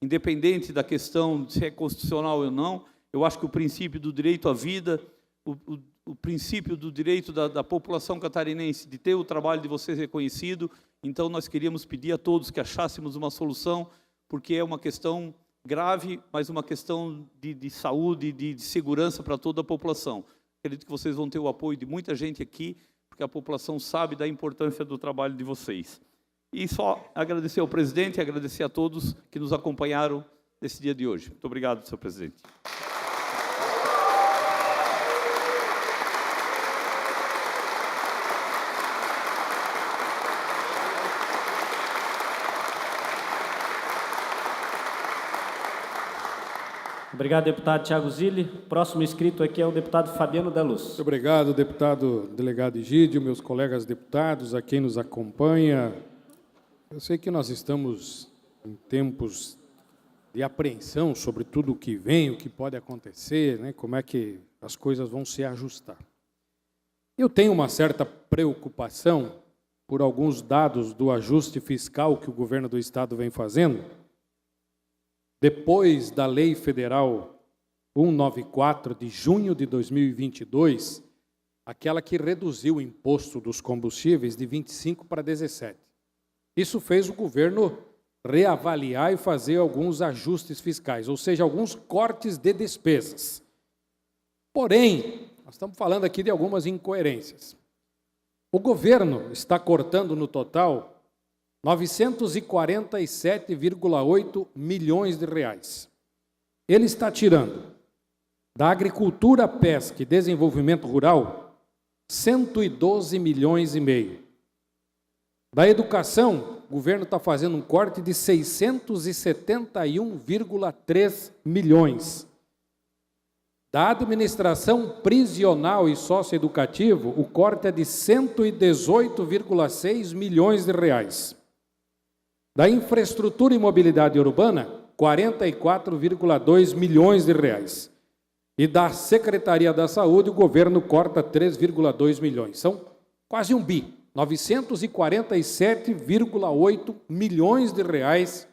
Independente da questão de se é constitucional ou não, eu acho que o princípio do direito à vida, o princípio do direito da população catarinense de ter o trabalho de vocês reconhecido, então nós queríamos pedir a todos que achássemos uma solução, porque é uma questão grave, mas uma questão de saúde, de segurança para toda a população. Acredito que vocês vão ter o apoio de muita gente aqui, porque a população sabe da importância do trabalho de vocês. E só agradecer ao presidente e agradecer a todos que nos acompanharam nesse dia de hoje. Muito obrigado, senhor presidente. Obrigado, deputado Thiago Zilli. Próximo inscrito aqui é o deputado Fabiano da Luz. Muito obrigado, deputado delegado Egídio, meus colegas deputados, a quem nos acompanha. Eu sei que nós estamos em tempos de apreensão sobre tudo o que vem, o que pode acontecer, né? Como é que as coisas vão se ajustar. Eu tenho uma certa preocupação por alguns dados do ajuste fiscal que o governo do Estado vem fazendo. Depois da Lei Federal 194, de junho de 2022, aquela que reduziu o imposto dos combustíveis de 25% para 17%. Isso fez o governo reavaliar e fazer alguns ajustes fiscais, ou seja, alguns cortes de despesas. Porém, nós estamos falando aqui de algumas incoerências. O governo está cortando no total 947,8 milhões de reais. Ele está tirando da agricultura, pesca e desenvolvimento rural 112 milhões e meio. Da educação, o governo está fazendo um corte de 671,3 milhões. Da administração prisional e socioeducativo, o corte é de 118,6 milhões de reais. Da infraestrutura e mobilidade urbana, 44,2 milhões de reais. E da Secretaria da Saúde, o governo corta 3,2 milhões. São quase um bi. 947,8 milhões de reais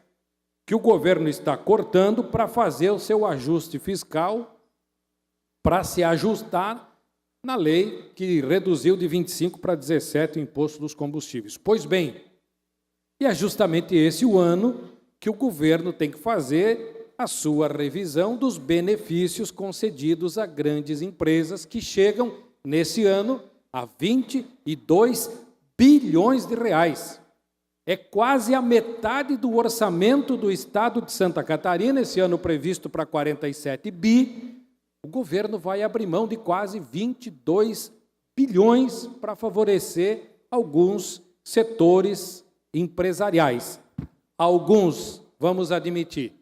que o governo está cortando para fazer o seu ajuste fiscal, para se ajustar na lei que reduziu de 25% para 17% o imposto dos combustíveis. Pois bem, e é justamente esse o ano que o governo tem que fazer a sua revisão dos benefícios concedidos a grandes empresas que chegam, nesse ano, a 22 bilhões de reais. É quase a metade do orçamento do Estado de Santa Catarina, esse ano previsto para 47 bi, o governo vai abrir mão de quase 22 bilhões para favorecer alguns setores empresariais. Alguns, vamos admitir,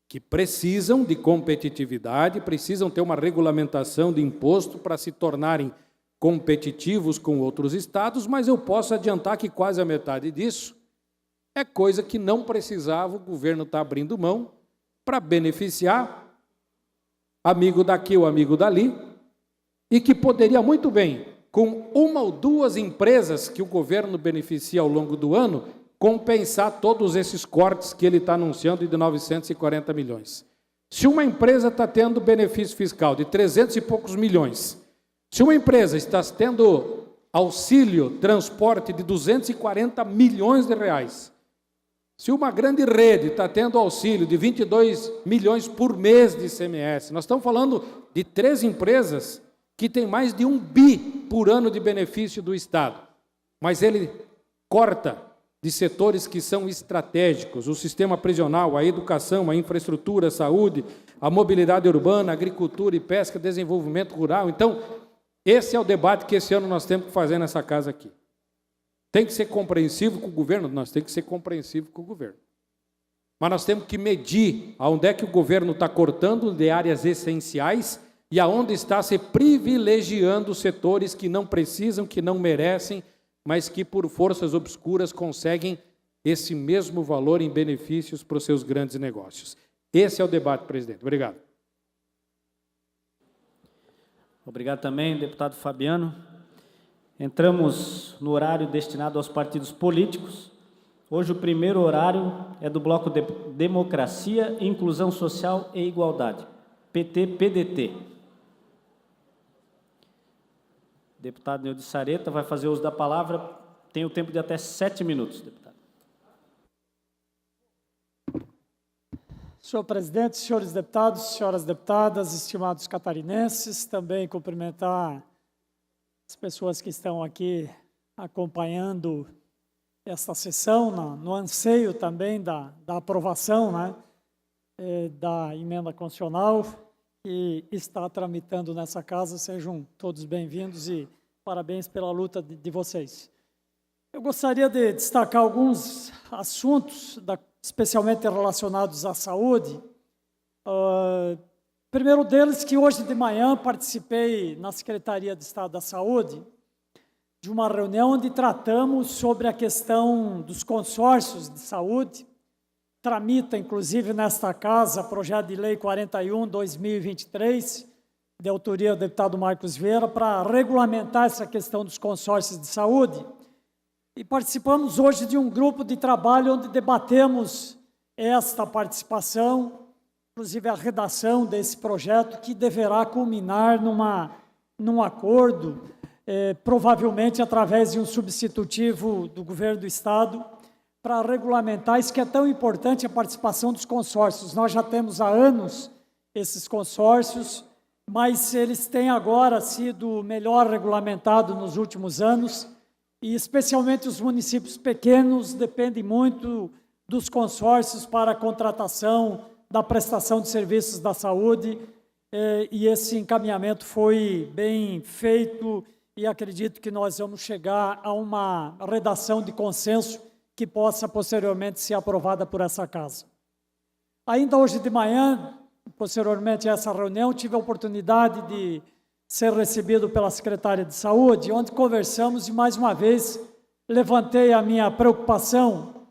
que precisam de competitividade, precisam ter uma regulamentação de imposto para se tornarem competitivos com outros estados, mas eu posso adiantar que quase a metade disso é coisa que não precisava, o governo está abrindo mão para beneficiar amigo daqui ou amigo dali, e que poderia muito bem, com uma ou duas empresas que o governo beneficia ao longo do ano, compensar todos esses cortes que ele está anunciando de 940 milhões. Se uma empresa está tendo benefício fiscal de 300 e poucos milhões, se uma empresa está tendo auxílio, transporte de 240 milhões de reais, se uma grande rede está tendo auxílio de 22 milhões por mês de ICMS, nós estamos falando de 3 empresas que têm mais de 1 bi por ano de benefício do Estado, mas ele corta de setores que são estratégicos, o sistema prisional, a educação, a infraestrutura, a saúde, a mobilidade urbana, a agricultura e pesca, desenvolvimento rural. Então, esse é o debate que esse ano nós temos que fazer nessa casa aqui. Tem que ser compreensivo com o governo? Nós temos que ser compreensivos com o governo. Mas nós temos que medir aonde é que o governo está cortando de áreas essenciais e aonde está se privilegiando setores que não precisam, que não merecem, mas que por forças obscuras conseguem esse mesmo valor em benefícios para os seus grandes negócios. Esse é o debate, presidente. Obrigado. Obrigado também, deputado Fabiano. Entramos no horário destinado aos partidos políticos. Hoje o primeiro horário é do bloco de Democracia, Inclusão Social e Igualdade, PT-PDT. Deputado Neude Sareta vai fazer uso da palavra. Tem o tempo de até 7 minutos, deputado. Senhor presidente, senhores deputados, senhoras deputadas, estimados catarinenses, também cumprimentar as pessoas que estão aqui acompanhando esta sessão, no anseio também da aprovação, né, da emenda constitucional que está tramitando nessa casa. Sejam todos bem-vindos e parabéns pela luta de vocês. Eu gostaria de destacar alguns assuntos, especialmente relacionados à saúde. Primeiro deles, que hoje de manhã participei na Secretaria de Estado da Saúde de uma reunião onde tratamos sobre a questão dos consórcios de saúde. Tramita, inclusive, nesta casa, projeto de lei 41/2023, de autoria do deputado Marcos Vieira, para regulamentar essa questão dos consórcios de saúde. E participamos hoje de um grupo de trabalho onde debatemos esta participação, inclusive a redação desse projeto, que deverá culminar num acordo, provavelmente através de um substitutivo do governo do Estado, para regulamentar isso que é tão importante, a participação dos consórcios. Nós já temos há anos esses consórcios, mas eles têm agora sido melhor regulamentados nos últimos anos, e especialmente os municípios pequenos dependem muito dos consórcios para a contratação da prestação de serviços da saúde, e esse encaminhamento foi bem feito, e acredito que nós vamos chegar a uma redação de consenso que possa posteriormente ser aprovada por essa casa. Ainda hoje de manhã, posteriormente a essa reunião, tive a oportunidade de ser recebido pela secretária de Saúde, onde conversamos e, mais uma vez, levantei a minha preocupação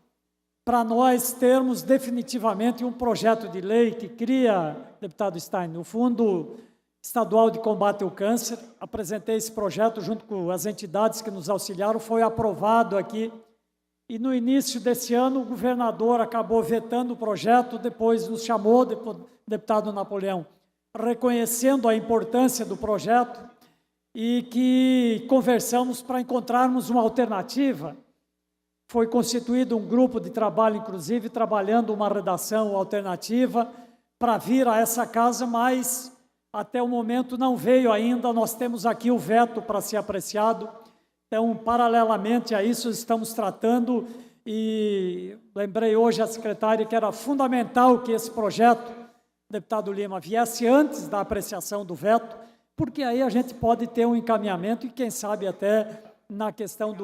para nós termos definitivamente um projeto de lei que cria, deputado Stein, o Fundo Estadual de Combate ao Câncer. Apresentei esse projeto junto com as entidades que nos auxiliaram, foi aprovado aqui. E no início desse ano, o governador acabou vetando o projeto, depois nos chamou, deputado Napoleão, reconhecendo a importância do projeto e que conversamos para encontrarmos uma alternativa. Foi constituído um grupo de trabalho, inclusive, trabalhando uma redação alternativa para vir a essa casa, mas até o momento não veio ainda. Nós temos aqui o veto para ser apreciado. Então, paralelamente a isso, estamos tratando, e lembrei hoje a secretária que era fundamental que esse projeto, deputado Lima, viesse antes da apreciação do veto, porque aí a gente pode ter um encaminhamento e, quem sabe, até na questão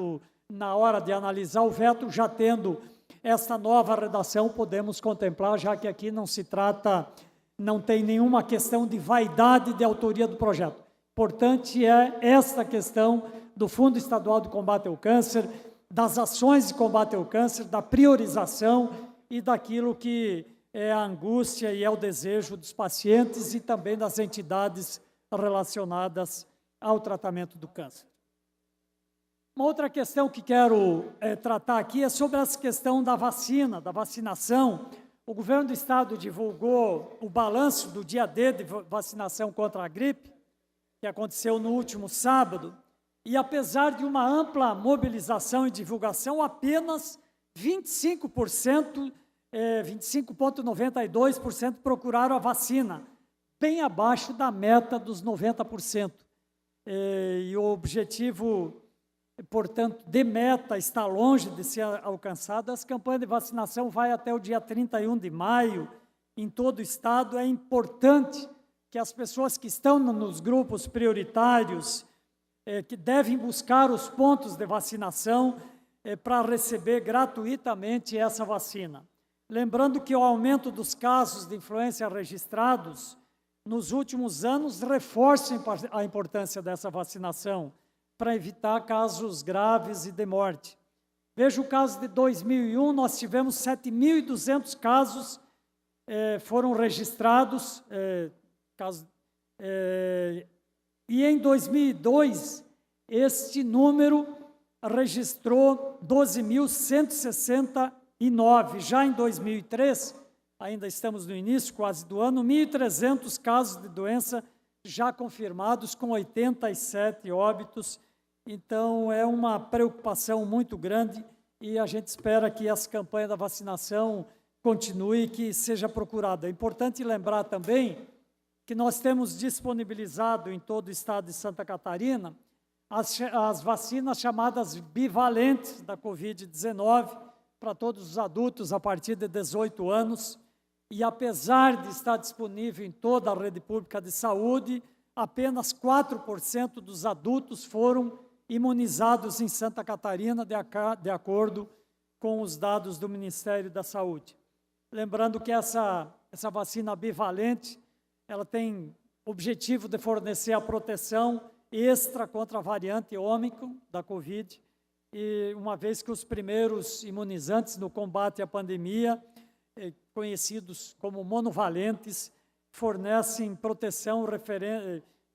na hora de analisar o veto, já tendo essa nova redação, podemos contemplar, já que aqui não se trata, não tem nenhuma questão de vaidade de autoria do projeto. Importante é esta questão do Fundo Estadual de Combate ao Câncer, das ações de combate ao câncer, da priorização e daquilo que é a angústia e é o desejo dos pacientes e também das entidades relacionadas ao tratamento do câncer. Uma outra questão que quero tratar aqui é sobre essa questão da vacina, da vacinação. O governo do Estado divulgou o balanço do dia D de vacinação contra a gripe, que aconteceu no último sábado, e apesar de uma ampla mobilização e divulgação, apenas 25,92% procuraram a vacina, bem abaixo da meta dos 90%. E o objetivo, portanto, de meta está longe de ser alcançado. As campanhas de vacinação vai até o dia 31 de maio, em todo o Estado. É importante que as pessoas que estão nos grupos prioritários, que devem buscar os pontos de vacinação para receber gratuitamente essa vacina. Lembrando que o aumento dos casos de influenza registrados nos últimos anos reforça a importância dessa vacinação para evitar casos graves e de morte. Veja o caso de 2001, nós tivemos 7.200 casos foram registrados, e em 2002, este número registrou 12.169. Já em 2003, ainda estamos no início quase do ano, 1.300 casos de doença já confirmados, com 87 óbitos. Então, é uma preocupação muito grande e a gente espera que essa campanha da vacinação continue e que seja procurado. É importante lembrar também que nós temos disponibilizado em todo o estado de Santa Catarina as vacinas chamadas bivalentes da Covid-19 para todos os adultos a partir de 18 anos. E apesar de estar disponível em toda a rede pública de saúde, apenas 4% dos adultos foram imunizados em Santa Catarina, de acordo com os dados do Ministério da Saúde. Lembrando que essa vacina bivalente, ela tem objetivo de fornecer a proteção extra contra a variante Ômicron da Covid, e uma vez que os primeiros imunizantes no combate à pandemia, conhecidos como monovalentes, fornecem proteção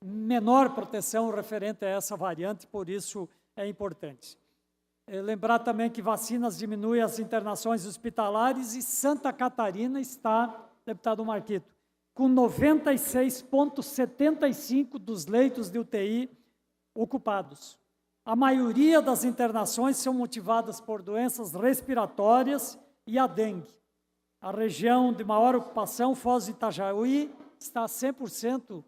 menor proteção referente a essa variante, por isso é importante. Lembrar também que vacinas diminuem as internações hospitalares e Santa Catarina está, deputado Marquito, com 96,75% dos leitos de UTI ocupados. A maioria das internações são motivadas por doenças respiratórias e a dengue. A região de maior ocupação, Foz do Itajaí, está 100%,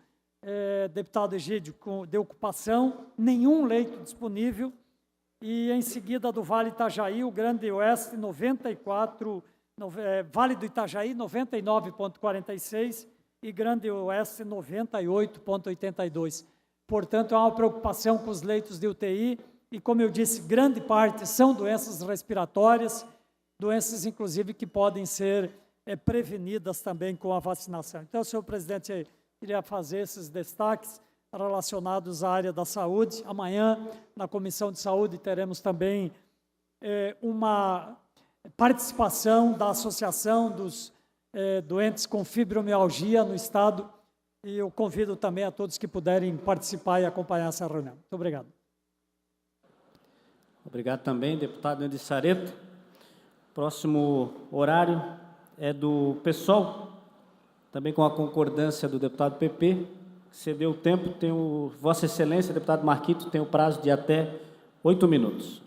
deputado Egídio, de ocupação, nenhum leito disponível. E em seguida do Vale do Itajaí, o Grande Oeste, Vale do Itajaí, 99,46% e Grande Oeste, 98,82%. Portanto, há uma preocupação com os leitos de UTI e, como eu disse, grande parte são doenças respiratórias, doenças, inclusive, que podem ser prevenidas também com a vacinação. Então, senhor presidente, queria fazer esses destaques relacionados à área da saúde. Amanhã, na Comissão de Saúde, teremos também uma participação da Associação dos Doentes com Fibromialgia no Estado, e eu convido também a todos que puderem participar e acompanhar essa reunião. Muito obrigado. Obrigado também, deputado Andy Sareto. Próximo horário é do PSOL, também com a concordância do deputado PP. Cedeu o tempo, Vossa Excelência, deputado Marquito, tem o prazo de até 8 minutos.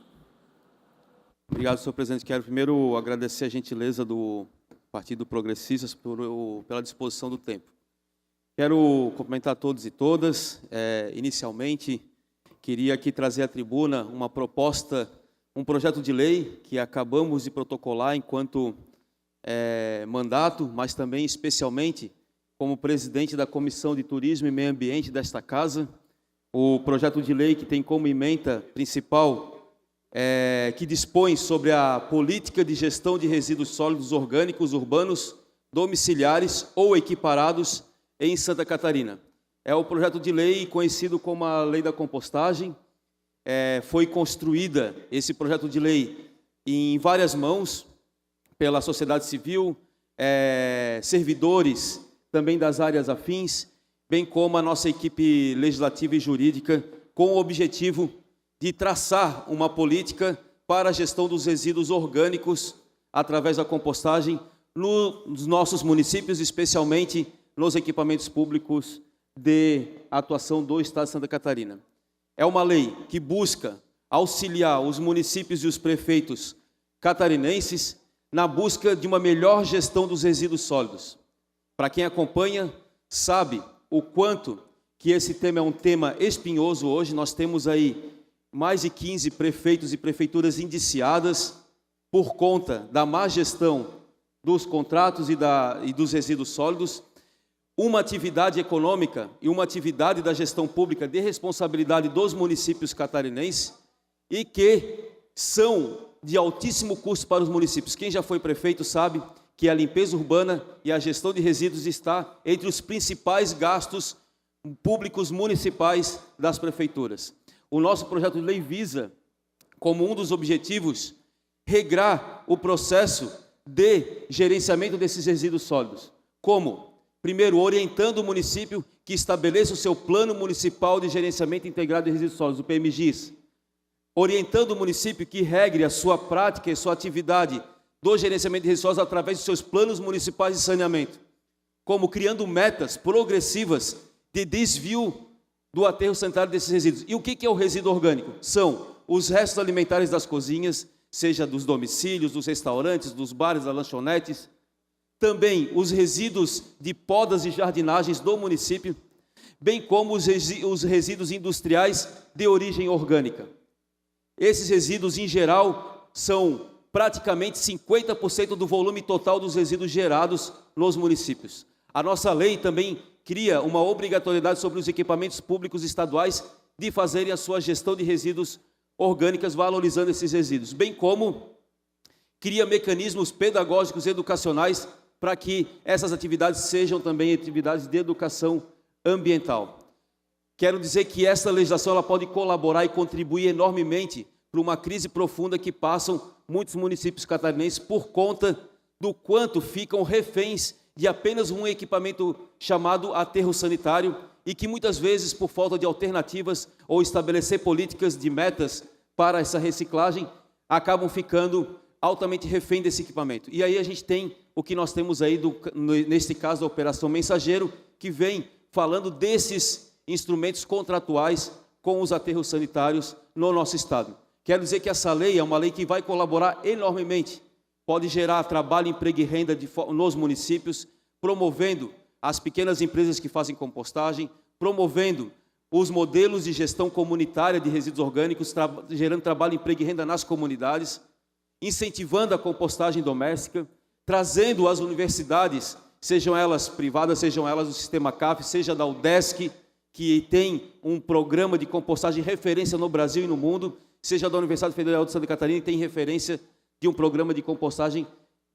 Obrigado, senhor presidente. Quero primeiro agradecer a gentileza do Partido Progressistas pela disposição do tempo. Quero cumprimentar todos e todas. Inicialmente, queria aqui trazer à tribuna uma proposta, um projeto de lei que acabamos de protocolar enquanto mandato, mas também especialmente como presidente da Comissão de Turismo e Meio Ambiente desta Casa, o projeto de lei que tem como ementa principal que dispõe sobre a política de gestão de resíduos sólidos orgânicos urbanos, domiciliares ou equiparados em Santa Catarina. É o projeto de lei conhecido como a Lei da Compostagem. Foi construída esse projeto de lei em várias mãos pela sociedade civil, servidores também das áreas afins, bem como a nossa equipe legislativa e jurídica, com o objetivo de traçar uma política para a gestão dos resíduos orgânicos através da compostagem nos nossos municípios, especialmente nos equipamentos públicos de atuação do Estado de Santa Catarina. É uma lei que busca auxiliar os municípios e os prefeitos catarinenses na busca de uma melhor gestão dos resíduos sólidos. Para quem acompanha, sabe o quanto que esse tema é um tema espinhoso hoje. Nós temos aí mais de 15 prefeitos e prefeituras indiciadas por conta da má gestão dos contratos e dos resíduos sólidos. Uma atividade econômica e uma atividade da gestão pública de responsabilidade dos municípios catarinenses e que são de altíssimo custo para os municípios. Quem já foi prefeito sabe que a limpeza urbana e a gestão de resíduos está entre os principais gastos públicos municipais das prefeituras. O nosso projeto de lei visa, como um dos objetivos, regrar o processo de gerenciamento desses resíduos sólidos. Como? Primeiro, orientando o município que estabeleça o seu Plano Municipal de Gerenciamento Integrado de Resíduos Sólidos, o PMGIS. Orientando o município que regre a sua prática e sua atividade do gerenciamento de resíduos sólidos através dos seus planos municipais de saneamento. Como? Criando metas progressivas de desvio do aterro sanitário desses resíduos. E o que é o resíduo orgânico? São os restos alimentares das cozinhas, seja dos domicílios, dos restaurantes, dos bares, das lanchonetes, também os resíduos de podas e jardinagens do município, bem como os resíduos industriais de origem orgânica. Esses resíduos, em geral, são praticamente 50% do volume total dos resíduos gerados nos municípios. A nossa lei também cria uma obrigatoriedade sobre os equipamentos públicos estaduais de fazerem a sua gestão de resíduos orgânicos, valorizando esses resíduos, bem como cria mecanismos pedagógicos e educacionais para que essas atividades sejam também atividades de educação ambiental. Quero dizer que essa legislação ela pode colaborar e contribuir enormemente para uma crise profunda que passam muitos municípios catarinenses por conta do quanto ficam reféns de apenas um equipamento chamado aterro sanitário e que muitas vezes, por falta de alternativas ou estabelecer políticas de metas para essa reciclagem, acabam ficando altamente refém desse equipamento. E aí a gente tem o que nós temos aí, neste caso, a Operação Mensageiro, que vem falando desses instrumentos contratuais com os aterros sanitários no nosso estado. Quero dizer que essa lei é uma lei que vai colaborar enormemente, pode gerar trabalho, emprego e renda nos municípios, promovendo as pequenas empresas que fazem compostagem, promovendo os modelos de gestão comunitária de resíduos orgânicos, gerando trabalho, emprego e renda nas comunidades, incentivando a compostagem doméstica, trazendo as universidades, sejam elas privadas, sejam elas do sistema CAF, seja da UDESC, que tem um programa de compostagem referência no Brasil e no mundo, seja da Universidade Federal de Santa Catarina, que tem referência de um programa de compostagem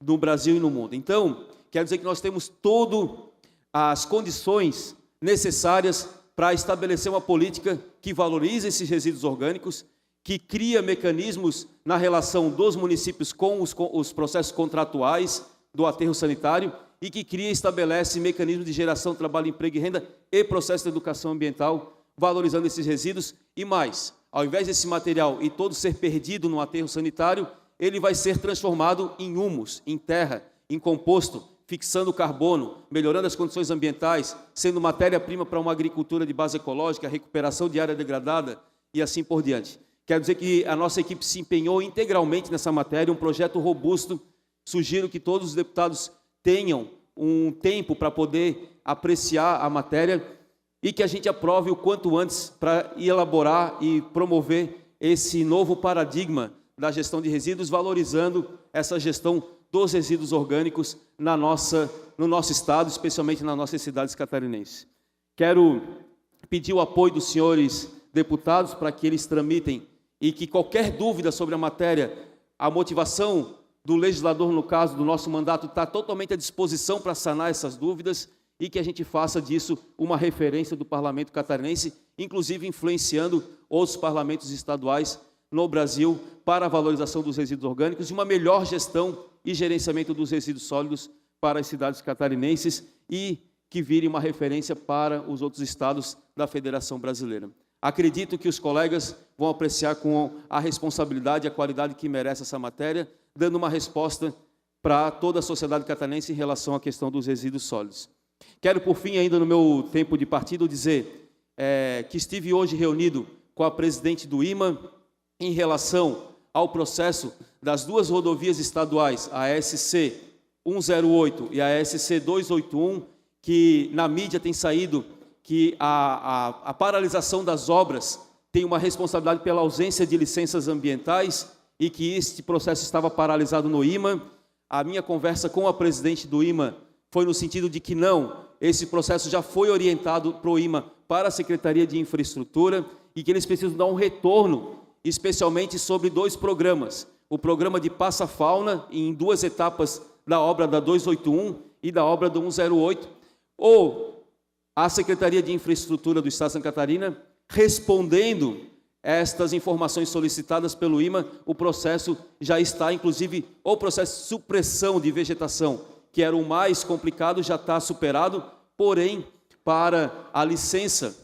no Brasil e no mundo. Então, quero dizer que nós temos todas as condições necessárias para estabelecer uma política que valorize esses resíduos orgânicos, que cria mecanismos na relação dos municípios com os processos contratuais do aterro sanitário e que cria e estabelece mecanismos de geração, trabalho, emprego e renda e processo de educação ambiental, valorizando esses resíduos. E mais, ao invés desse material e todo ser perdido no aterro sanitário, ele vai ser transformado em humus, em terra, em composto, fixando carbono, melhorando as condições ambientais, sendo matéria-prima para uma agricultura de base ecológica, recuperação de área degradada e assim por diante. Quero dizer que a nossa equipe se empenhou integralmente nessa matéria, um projeto robusto. Sugiro que todos os deputados tenham um tempo para poder apreciar a matéria e que a gente aprove o quanto antes para elaborar e promover esse novo paradigma da gestão de resíduos, valorizando essa gestão dos resíduos orgânicos no nosso estado, especialmente nas nossas cidades catarinenses. Quero pedir o apoio dos senhores deputados para que eles tramitem e que qualquer dúvida sobre a matéria, a motivação do legislador, no caso do nosso mandato, está totalmente à disposição para sanar essas dúvidas e que a gente faça disso uma referência do parlamento catarinense, inclusive influenciando outros parlamentos estaduais no Brasil para a valorização dos resíduos orgânicos e uma melhor gestão e gerenciamento dos resíduos sólidos para as cidades catarinenses e que vire uma referência para os outros estados da Federação Brasileira. Acredito que os colegas vão apreciar com a responsabilidade e a qualidade que merece essa matéria, dando uma resposta para toda a sociedade catarinense em relação à questão dos resíduos sólidos. Quero, por fim, ainda no meu tempo de partido, dizer que estive hoje reunido com a presidente do IMA em relação ao processo das duas rodovias estaduais, a SC 108 e a SC 281, que na mídia tem saído que a paralisação das obras tem uma responsabilidade pela ausência de licenças ambientais e que este processo estava paralisado no IMA. A minha conversa com a presidente do IMA foi no sentido de que não, esse processo já foi orientado para o IMA, para a Secretaria de Infraestrutura, e que eles precisam dar um retorno, especialmente sobre dois programas. O programa de passa-fauna, em duas etapas da obra da 281 e da obra do 108, ou a Secretaria de Infraestrutura do Estado de Santa Catarina, respondendo estas informações solicitadas pelo IMA, o processo já está, inclusive, o processo de supressão de vegetação, que era o mais complicado, já está superado, porém, para a licença,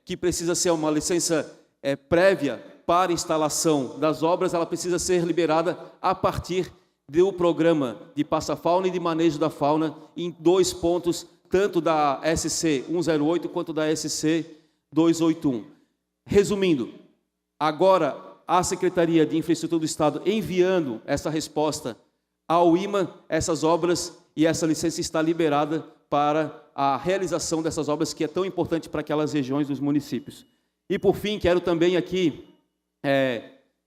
que precisa ser uma licença prévia para instalação das obras, ela precisa ser liberada a partir do programa de passa-fauna e de manejo da fauna em dois pontos, tanto da SC 108 quanto da SC 281. Resumindo, agora a Secretaria de Infraestrutura do Estado enviando essa resposta ao IMA essas obras e essa licença está liberada para a realização dessas obras que é tão importante para aquelas regiões dos municípios. E, por fim, quero também aqui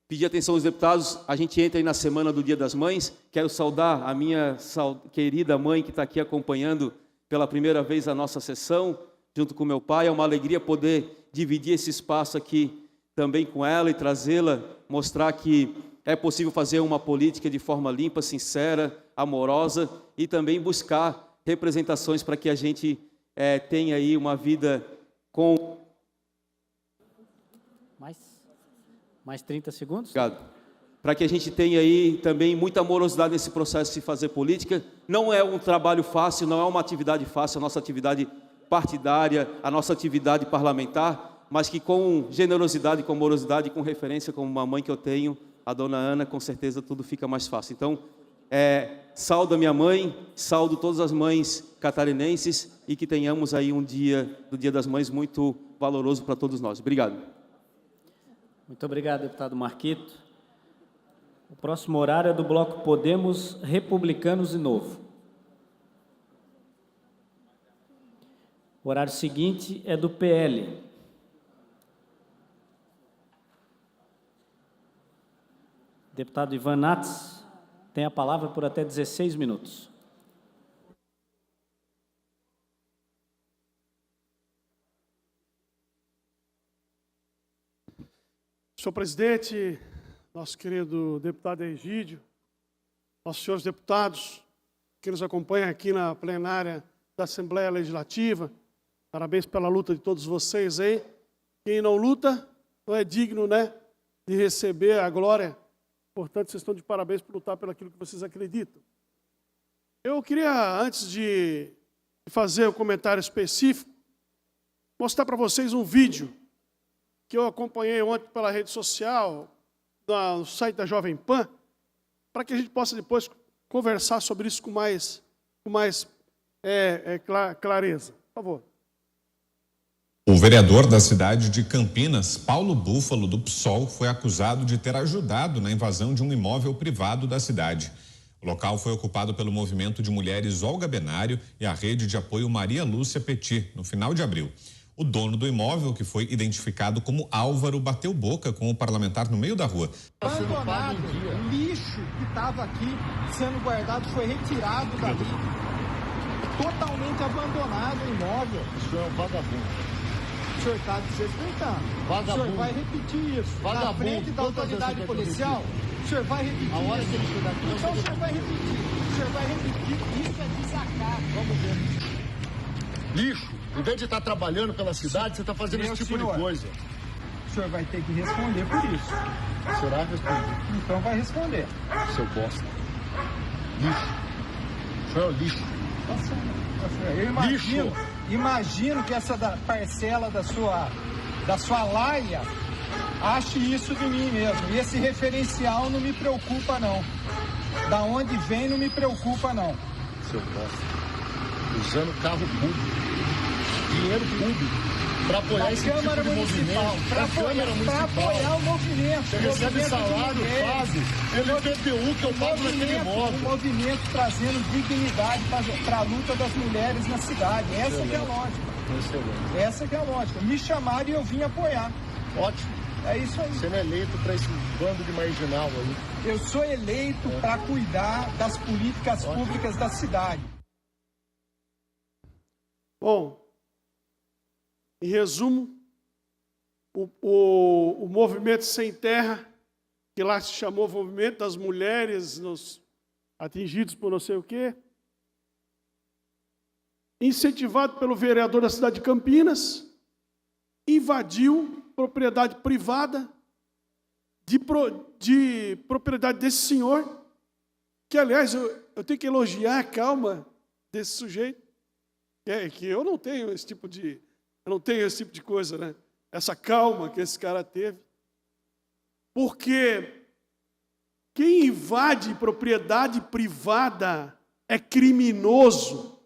pedir atenção aos deputados. A gente entra aí na semana do Dia das Mães. Quero saudar a minha querida mãe que está aqui acompanhando pela primeira vez a nossa sessão, junto com meu pai. É uma alegria poder dividir esse espaço aqui também com ela e trazê-la, mostrar que é possível fazer uma política de forma limpa, sincera, amorosa e também buscar representações para que a gente tenha aí uma vida com... Mais 30 segundos? Obrigado. Para que a gente tenha aí também muita amorosidade nesse processo de fazer política. Não é um trabalho fácil, não é uma atividade fácil, a nossa atividade partidária, a nossa atividade parlamentar, mas que com generosidade, com amorosidade, com referência como uma mãe que eu tenho, a dona Ana, com certeza tudo fica mais fácil. Então, saúdo a minha mãe, saúdo todas as mães catarinenses e que tenhamos aí um dia, do Dia das Mães, muito valoroso para todos nós. Obrigado. Muito obrigado, deputado Marquito. O próximo horário é do bloco Podemos, Republicanos e Novo. O horário seguinte é do PL. Deputado Ivan Nats tem a palavra por até 16 minutos. Senhor presidente, nosso querido deputado Egídio, nossos senhores deputados que nos acompanham aqui na plenária da Assembleia Legislativa, parabéns pela luta de todos vocês aí. Quem não luta não é digno, né, de receber a glória. Portanto, vocês estão de parabéns por lutar pelo aquilo que vocês acreditam. Eu queria, antes de fazer um comentário específico, mostrar para vocês um vídeo que eu acompanhei ontem pela rede social, no site da Jovem Pan, para que a gente possa depois conversar sobre isso com mais clareza. Por favor. O vereador da cidade de Campinas, Paulo Búfalo, do PSOL, foi acusado de ter ajudado na invasão de um imóvel privado da cidade. O local foi ocupado pelo movimento de mulheres Olga Benário e a rede de apoio Maria Lúcia Petit, no final de abril. O dono do imóvel, que foi identificado como Álvaro, bateu boca com o parlamentar no meio da rua. Abandonado, lixo que estava aqui sendo guardado foi retirado dali. Totalmente abandonado o imóvel. O senhor é um vagabundo. O senhor está desrespeitando. Vagabundo. O senhor vai repetir isso. Vagabundo. Na frente da autoridade policial, o senhor vai repetir. A hora isso. que ele chegar aqui, então o senhor vai repetir. O senhor vai repetir. Isso é desacato. Vamos ver. Lixo. Em vez de estar trabalhando pela cidade, você está fazendo esse tipo de coisa. O senhor vai ter que responder por isso. Será responder? Então vai responder. Seu bosta. Lixo. O senhor é um lixo. Eu imagino que essa parcela da sua laia ache isso de mim mesmo. E esse referencial não me preocupa, não. Da onde vem não me preocupa, não. Seu bosta. Usando carro público. Dinheiro público para apoiar esse tipo de movimento. Para apoiar o movimento. Você recebe salário, pago, LPTU que eu pago naquele imóvel. O movimento trazendo dignidade para a luta das mulheres na cidade. Essa que é a lógica. Excelente. Essa que é a lógica. Me chamaram e eu vim apoiar. Ótimo. É isso aí. Você não é eleito para esse bando de marginal aí. Eu sou eleito para cuidar das políticas públicas da cidade. Bom, em resumo, o movimento Sem Terra, que lá se chamou Movimento das Mulheres atingidos por não sei o quê, incentivado pelo vereador da cidade de Campinas, invadiu propriedade privada de propriedade desse senhor, que, aliás, eu tenho que elogiar a calma desse sujeito, que eu não tenho esse tipo de... Eu não tenho esse tipo de coisa, né? Essa calma que esse cara teve. Porque quem invade propriedade privada é criminoso.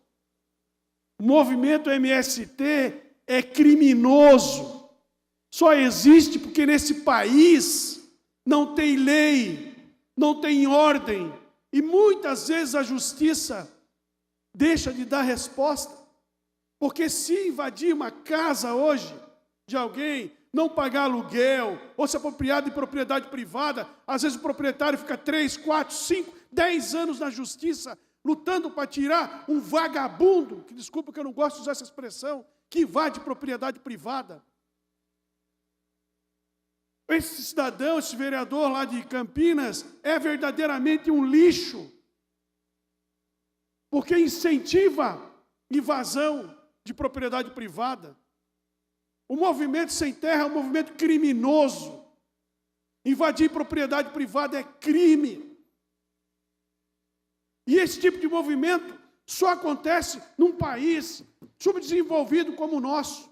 O movimento MST é criminoso. Só existe porque nesse país não tem lei, não tem ordem, E muitas vezes a justiça deixa de dar resposta, porque se invadir uma casa hoje de alguém, não pagar aluguel, ou se apropriar de propriedade privada, às vezes o proprietário fica 3, 4, 5, 10 anos na justiça, lutando para tirar um vagabundo, que desculpa que eu não gosto de usar essa expressão, que invade propriedade privada. Esse cidadão, esse vereador lá de Campinas, é verdadeiramente um lixo, porque incentiva invasão de propriedade privada. O movimento sem terra é um movimento criminoso. Invadir propriedade privada é crime. E esse tipo de movimento só acontece num país subdesenvolvido como o nosso.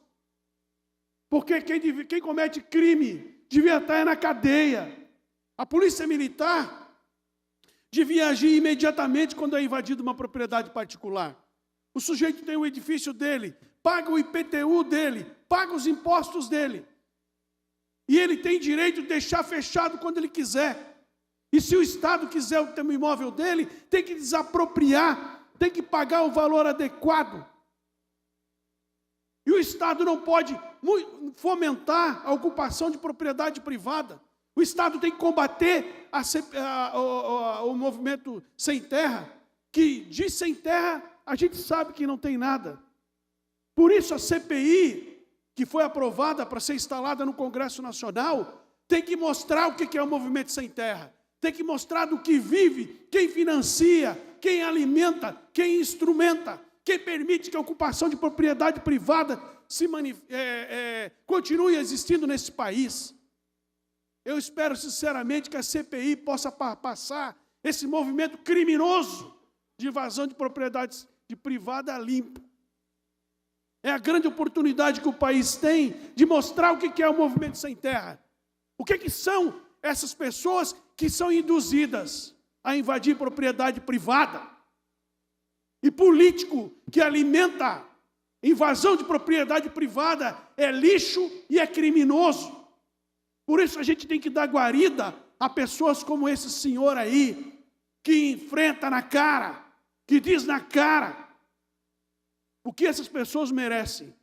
Porque quem comete crime devia estar na cadeia. A polícia militar devia agir imediatamente quando é invadida uma propriedade particular. O sujeito tem o edifício dele, paga o IPTU dele, paga os impostos dele. E ele tem direito de deixar fechado quando ele quiser. E se o Estado quiser o imóvel dele, tem que desapropriar, tem que pagar o valor adequado. E o Estado não pode fomentar a ocupação de propriedade privada. O Estado tem que combater o movimento sem terra, que de sem terra a gente sabe que não tem nada. Por isso a CPI, que foi aprovada para ser instalada no Congresso Nacional, tem que mostrar o que é o movimento sem terra. Tem que mostrar do que vive, quem financia, quem alimenta, quem instrumenta, quem permite que a ocupação de propriedade privada continue existindo nesse país. Eu espero sinceramente que a CPI possa passar esse movimento criminoso de invasão de propriedades privada limpo. É a grande oportunidade que o país tem de mostrar o que é o movimento sem terra. O que são essas pessoas que são induzidas a invadir propriedade privada. E político que alimenta invasão de propriedade privada é lixo e é criminoso. Por isso a gente tem que dar guarida a pessoas como esse senhor aí, que enfrenta na cara, que diz na cara o que essas pessoas merecem.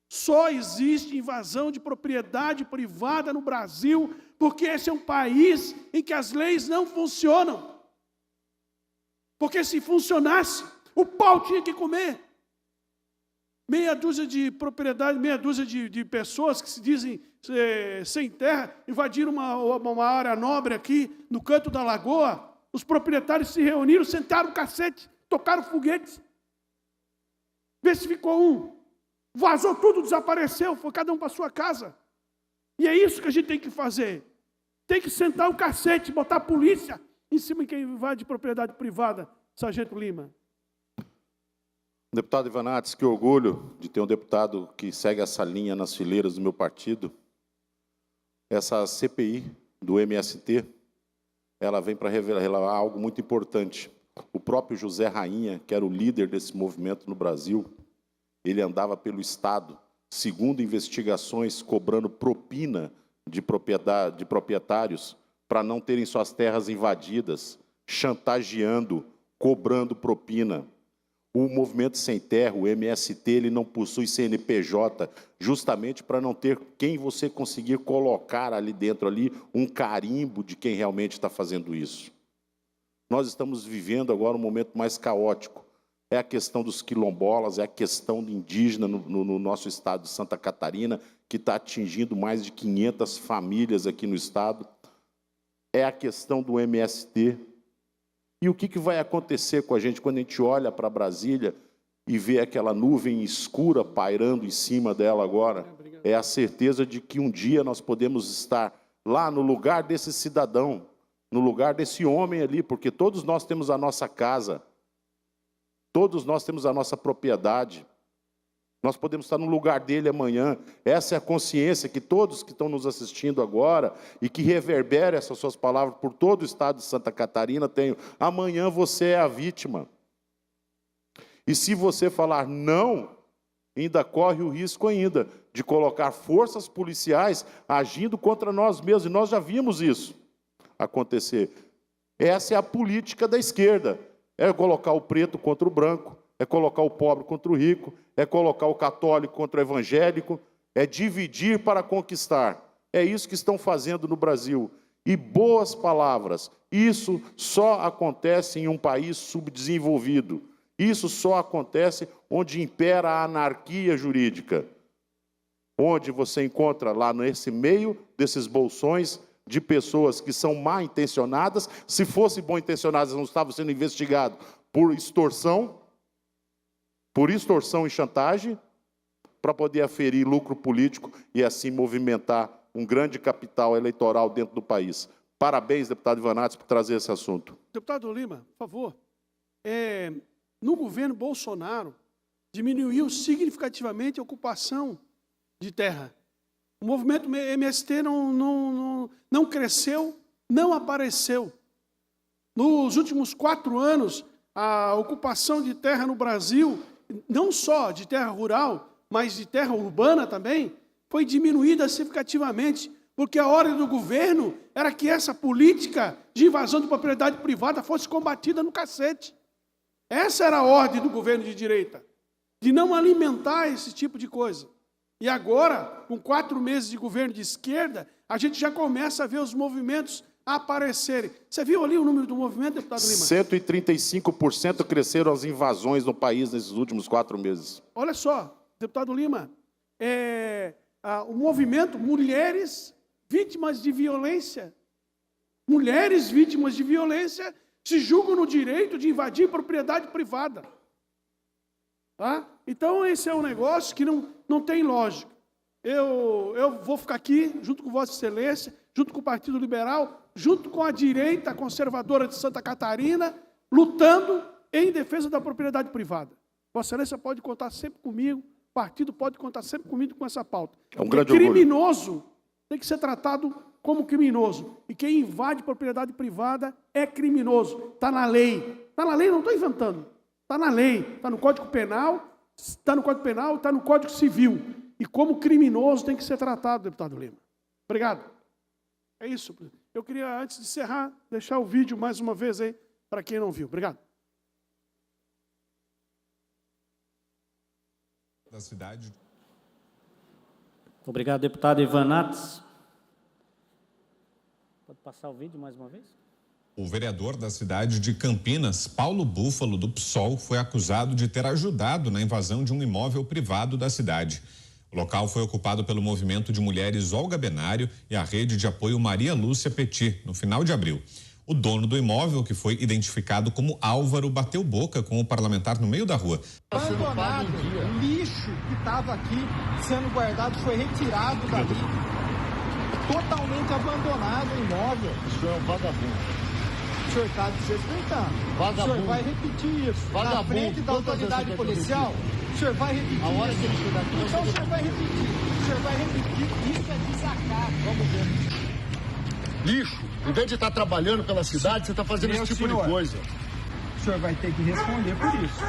Só existe invasão de propriedade privada no Brasil porque esse é um país em que as leis não funcionam. Porque se funcionasse, o pau tinha que comer. Meia dúzia de propriedades, meia dúzia de pessoas que se dizem sem terra, invadiram uma área nobre aqui no canto da lagoa. Os proprietários se reuniram, sentaram o cacete, tocaram foguetes. Vê se ficou um. Vazou tudo, desapareceu, foi cada um para a sua casa. E é isso que a gente tem que fazer. Tem que sentar o cacete, botar a polícia em cima de quem invade propriedade privada. Sargento Lima. Deputado Ivanates, que orgulho de ter um deputado que segue essa linha nas fileiras do meu partido. Essa CPI do MST, ela vem para revelar algo muito importante. O próprio José Rainha, que era o líder desse movimento no Brasil, ele andava pelo Estado, segundo investigações, cobrando propina de proprietários para não terem suas terras invadidas, chantageando, cobrando propina. O movimento sem terra, o MST, ele não possui CNPJ, justamente para não ter quem você conseguir colocar ali dentro um carimbo de quem realmente está fazendo isso. Nós estamos vivendo agora um momento mais caótico. É a questão dos quilombolas, é a questão do indígena no nosso estado de Santa Catarina, que está atingindo mais de 500 famílias aqui no estado. É a questão do MST. E o que vai acontecer com a gente quando a gente olha para Brasília e vê aquela nuvem escura pairando em cima dela agora? É a certeza de que um dia nós podemos estar lá no lugar desse cidadão, no lugar desse homem ali, porque todos nós temos a nossa casa, todos nós temos a nossa propriedade. Nós podemos estar no lugar dele amanhã. Essa é a consciência que todos que estão nos assistindo agora e que reverbera essas suas palavras por todo o estado de Santa Catarina tenham. Amanhã você é a vítima. E se você falar não, ainda corre o risco ainda de colocar forças policiais agindo contra nós mesmos. E nós já vimos isso acontecer. Essa é a política da esquerda. É colocar o preto contra o branco, é colocar o pobre contra o rico, é colocar o católico contra o evangélico, é dividir para conquistar. É isso que estão fazendo no Brasil. E boas palavras, isso só acontece em um país subdesenvolvido. Isso só acontece onde impera a anarquia jurídica. Onde você encontra lá nesse meio desses bolsões de pessoas que são mal intencionadas. Se fossem bom intencionadas, não estavam sendo investigados por extorsão e chantagem, para poder aferir lucro político e assim movimentar um grande capital eleitoral dentro do país. Parabéns, deputado Ivanatos, por trazer esse assunto. Deputado Lima, por favor. No governo Bolsonaro, diminuiu significativamente a ocupação de terra. O movimento MST não cresceu, não apareceu. Nos últimos 4 anos, a ocupação de terra no Brasil, não só de terra rural, mas de terra urbana também, foi diminuída significativamente, porque a ordem do governo era que essa política de invasão de propriedade privada fosse combatida no cacete. Essa era a ordem do governo de direita, de não alimentar esse tipo de coisa. E agora, com 4 meses de governo de esquerda, a gente já começa a ver os movimentos aparecerem. Você viu ali o número do movimento, deputado Lima? 135% cresceram as invasões no país nesses últimos 4 meses. Olha só, deputado Lima, o movimento Mulheres Vítimas de Violência. Mulheres vítimas de violência se julgam no direito de invadir propriedade privada. Tá? Então, esse é um negócio que não tem lógica. Eu vou ficar aqui, junto com Vossa Excelência, junto com o Partido Liberal, junto com a direita conservadora de Santa Catarina, lutando em defesa da propriedade privada. Vossa Excelência pode contar sempre comigo, o partido pode contar sempre comigo com essa pauta. É um grande orgulho. Criminoso tem que ser tratado como criminoso. E quem invade propriedade privada é criminoso. Está na lei. Está na lei, não estou inventando. Está na lei. Está no Código Penal, está no Código Civil. E como criminoso tem que ser tratado, deputado Lima. Obrigado. É isso. Eu queria, antes de encerrar, deixar o vídeo mais uma vez aí, para quem não viu. Obrigado. Da cidade. Obrigado, deputado Ivanatos. Pode passar o vídeo mais uma vez? O vereador da cidade de Campinas, Paulo Búfalo, do PSOL, foi acusado de ter ajudado na invasão de um imóvel privado da cidade. O local foi ocupado pelo movimento de mulheres Olga Benário e a rede de apoio Maria Lúcia Petit, no final de abril. O dono do imóvel, que foi identificado como Álvaro, bateu boca com o parlamentar no meio da rua. Abandonado, o lixo que estava aqui sendo guardado foi retirado dali. Totalmente abandonado o imóvel. O senhor é um vagabundo. O senhor está desrespeitando. Vagabundo. O senhor vai repetir isso. Vagabundo. Na frente da autoridade policial, o senhor vai repetir. A hora que ele chegar aqui, então o senhor vai repetir. O senhor vai repetir. Isso é desacato. Vamos ver. Lixo. Em vez de estar trabalhando pela cidade, você está fazendo esse tipo de coisa. O senhor vai ter que responder por isso.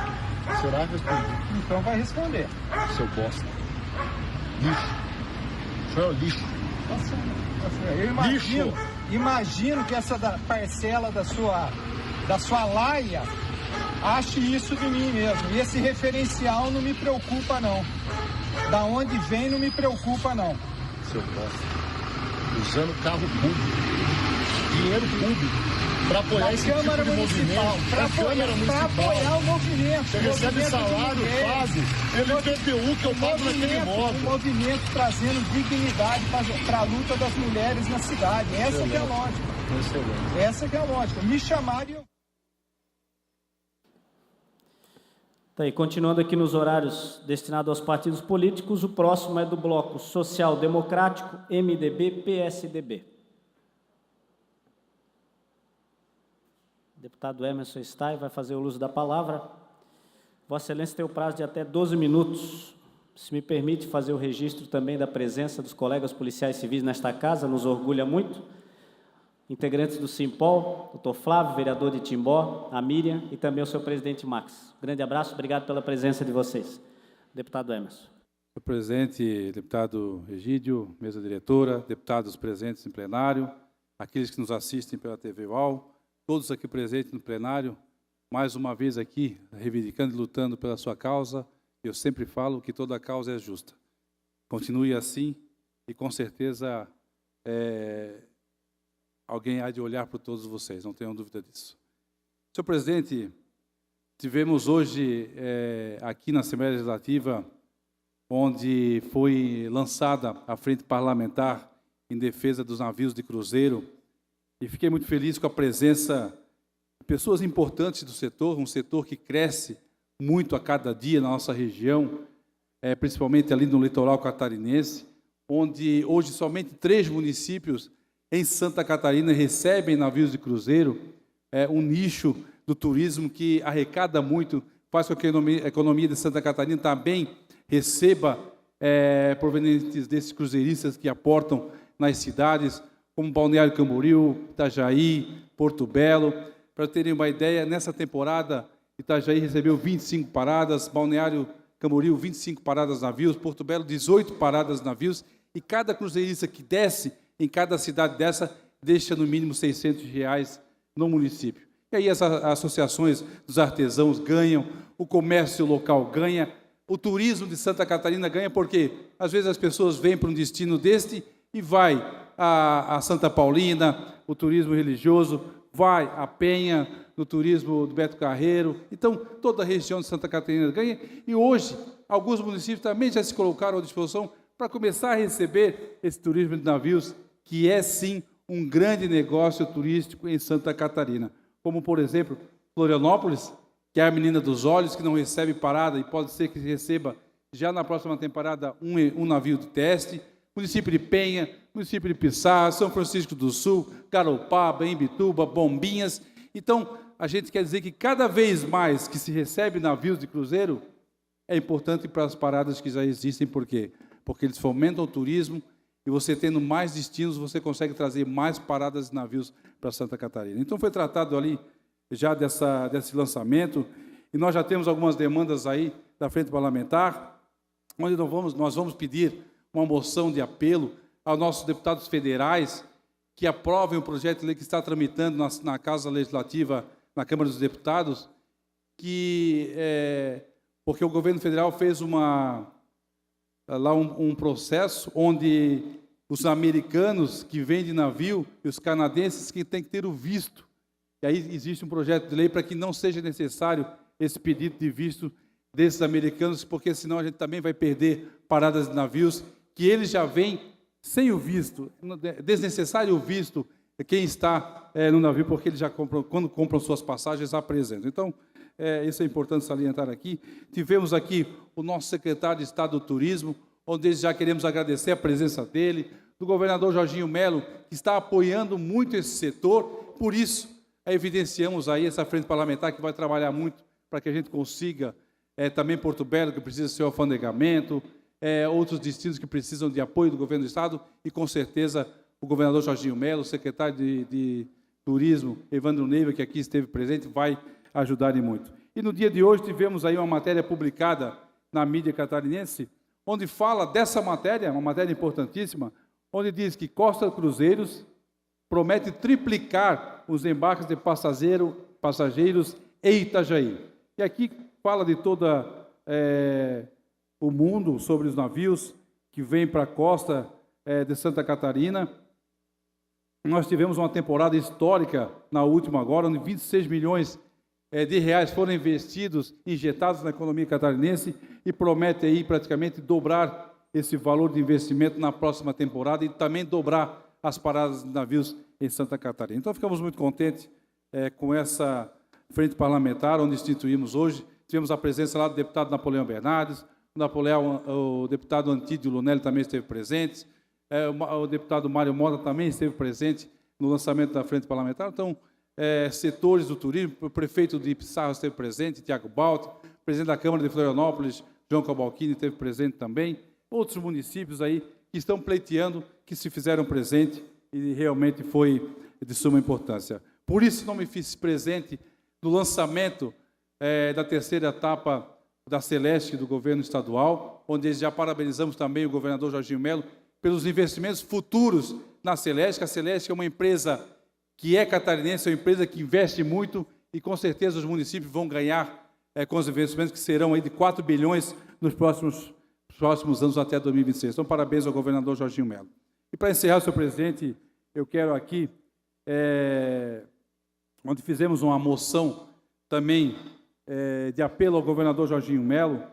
Será responder? Então vai responder. Seu bosta. Lixo. O senhor é um lixo. Eu imagino que essa parcela da sua laia ache isso de mim mesmo. E esse referencial não me preocupa, não. Da onde vem não me preocupa, não. Seu bosta. Usando carro público, dinheiro público, para apoiar esse tipo de movimento. Para apoiar o movimento. Você recebe salário, pago, PTU que eu pago naquele imóvel. O movimento trazendo dignidade para a luta das mulheres na cidade. Essa que é a lógica. Excelente. Essa que é a lógica. Me chamaram e eu... Tá aí, continuando aqui nos horários destinados aos partidos políticos, o próximo é do bloco Social Democrático, MDB, PSDB. O deputado Emerson Stai vai fazer o uso da palavra. Vossa Excelência tem o prazo de até 12 minutos. Se me permite fazer o registro também da presença dos colegas policiais civis nesta casa, nos orgulha muito. Integrantes do Simpol, doutor Flávio, vereador de Timbó, a Miriam e também o seu presidente Max. Grande abraço, obrigado pela presença de vocês. Deputado Emerson. Senhor presidente, deputado Egídio, mesa diretora, deputados presentes em plenário, aqueles que nos assistem pela TV UAU, todos aqui presentes no plenário, mais uma vez aqui, reivindicando e lutando pela sua causa. Eu sempre falo que toda causa é justa. Continue assim e, com certeza, alguém há de olhar para todos vocês, não tenham dúvida disso. Senhor presidente, tivemos hoje aqui na Assembleia Legislativa, onde foi lançada a frente parlamentar em defesa dos navios de cruzeiro, e fiquei muito feliz com a presença de pessoas importantes do setor, um setor que cresce muito a cada dia na nossa região, principalmente ali no litoral catarinense, onde hoje somente 3 municípios em Santa Catarina recebem navios de cruzeiro, um nicho do turismo que arrecada muito, faz com que a economia de Santa Catarina também receba provenientes desses cruzeiristas que aportam nas cidades, como Balneário Camboriú, Itajaí, Porto Belo. Para terem uma ideia, nessa temporada, Itajaí recebeu 25 paradas, Balneário Camboriú, 25 paradas navios, Porto Belo, 18 paradas navios, e cada cruzeirista que desce em cada cidade dessa, deixa no mínimo R$600 no município. E aí as associações dos artesãos ganham, o comércio local ganha, o turismo de Santa Catarina ganha, porque às vezes as pessoas vêm para um destino deste e vai a Santa Paulina, o turismo religioso, vai a Penha, no turismo do Beto Carreiro. Então, toda a região de Santa Catarina ganha. E hoje, alguns municípios também já se colocaram à disposição para começar a receber esse turismo de navios, que é, sim, um grande negócio turístico em Santa Catarina. Como, por exemplo, Florianópolis, que é a menina dos olhos, que não recebe parada e pode ser que receba já na próxima temporada um navio de teste. Município de Penha, município de Pissarra, São Francisco do Sul, Garopaba, Imbituba, Bombinhas. Então, a gente quer dizer que cada vez mais que se recebe navios de cruzeiro, é importante para as paradas que já existem. Por quê? Porque eles fomentam o turismo e você tendo mais destinos, você consegue trazer mais paradas de navios para Santa Catarina. Então, foi tratado ali já desse lançamento, e nós já temos algumas demandas aí da frente parlamentar, onde nós vamos pedir uma moção de apelo aos nossos deputados federais que aprovem o projeto de lei que está tramitando na Casa Legislativa, na Câmara dos Deputados, porque o governo federal fez um processo onde os americanos que vêm de navio e os canadenses que têm que ter o visto. E aí existe um projeto de lei para que não seja necessário esse pedido de visto desses americanos, porque senão a gente também vai perder paradas de navios que eles já vêm sem o visto, desnecessário o visto, quem está no navio, porque eles já compram, quando compram suas passagens, apresentam. Então, isso é importante salientar aqui. Tivemos aqui o nosso secretário de Estado do Turismo, onde já queremos agradecer a presença dele, do governador Jorginho Melo, que está apoiando muito esse setor. Por isso, evidenciamos aí essa frente parlamentar que vai trabalhar muito para que a gente consiga, também Porto Belo, que precisa ser o alfandegamento, outros destinos que precisam de apoio do governo do Estado, e com certeza o governador Jorginho Melo, o secretário de Turismo, Evandro Neiva, que aqui esteve presente, vai ajudar muito. E no dia de hoje tivemos aí uma matéria publicada na mídia catarinense, onde fala dessa matéria, uma matéria importantíssima, onde diz que Costa Cruzeiros promete triplicar os embarques de passageiros em Itajaí. E aqui fala de toda o mundo sobre os navios que vêm para a costa de Santa Catarina. Nós tivemos uma temporada histórica na última agora, onde 26 milhões de reais foram investidos, injetados na economia catarinense, e promete aí praticamente dobrar esse valor de investimento na próxima temporada e também dobrar as paradas de navios em Santa Catarina. Então, ficamos muito contentes com essa frente parlamentar, onde instituímos hoje. Tivemos a presença lá do deputado Napoleão Bernardes, o deputado Antídio Lunelli também esteve presente, o deputado Mário Mota também esteve presente no lançamento da frente parlamentar. Então, setores do turismo, o prefeito de Pissarra esteve presente, Tiago Balti, presidente da Câmara de Florianópolis, João Cavalcini, esteve presente também, outros municípios aí que estão pleiteando, que se fizeram presente, e realmente foi de suma importância. Por isso, não me fiz presente no lançamento da terceira etapa da Celeste do governo estadual, onde já parabenizamos também o governador Jorginho Melo pelos investimentos futuros na Celeste, que a Celeste é uma empresa que é catarinense, é uma empresa que investe muito e com certeza os municípios vão ganhar com os investimentos que serão aí de 4 bilhões nos próximos anos até 2026. Então, parabéns ao governador Jorginho Melo. E para encerrar, senhor presidente, eu quero aqui, onde fizemos uma moção também de apelo ao governador Jorginho Melo,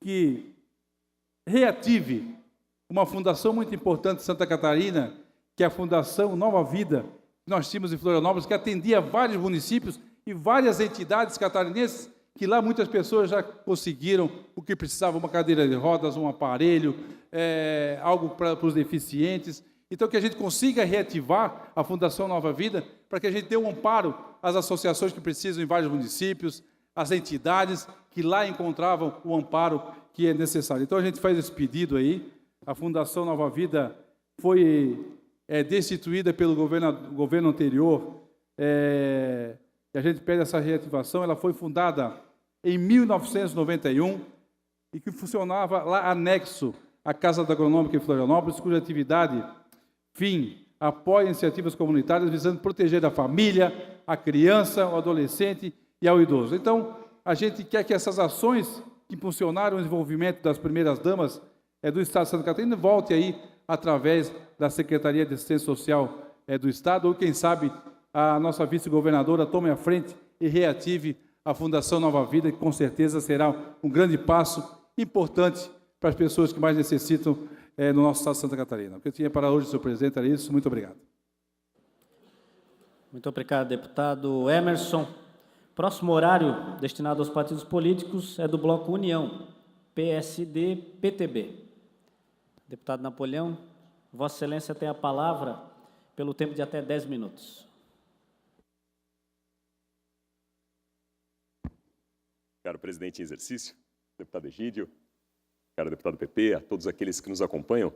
que reative uma fundação muito importante de Santa Catarina, que é a Fundação Nova Vida, que nós tínhamos em Florianópolis, que atendia vários municípios e várias entidades catarinenses, que lá muitas pessoas já conseguiram o que precisavam, uma cadeira de rodas, um aparelho, algo para os deficientes. Então, que a gente consiga reativar a Fundação Nova Vida, para que a gente dê um amparo às associações que precisam em vários municípios, às entidades que lá encontravam o amparo que é necessário. Então, a gente faz esse pedido aí. A Fundação Nova Vida foi destituída pelo governo anterior, e a gente pede essa reativação. Ela foi fundada em 1991 e que funcionava lá anexo à Casa da Agronômica em Florianópolis, cuja atividade, apoia iniciativas comunitárias visando proteger a família, a criança, o adolescente e ao idoso. Então, a gente quer que essas ações que impulsionaram o desenvolvimento das primeiras damas do Estado de Santa Catarina volte aí através da Secretaria de Assistência Social do Estado, ou quem sabe a nossa vice-governadora tome a frente e reative a Fundação Nova Vida, que com certeza será um grande passo importante para as pessoas que mais necessitam no nosso Estado de Santa Catarina. O que eu tinha para hoje, senhor presidente, era isso. Muito obrigado. Muito obrigado, deputado Emerson. Próximo horário destinado aos partidos políticos é do Bloco União, PSD, PTB. Deputado Napoleão, Vossa Excelência tem a palavra pelo tempo de até 10 minutos. Caro presidente em exercício, deputado Egídio, caro deputado PP, a todos aqueles que nos acompanham.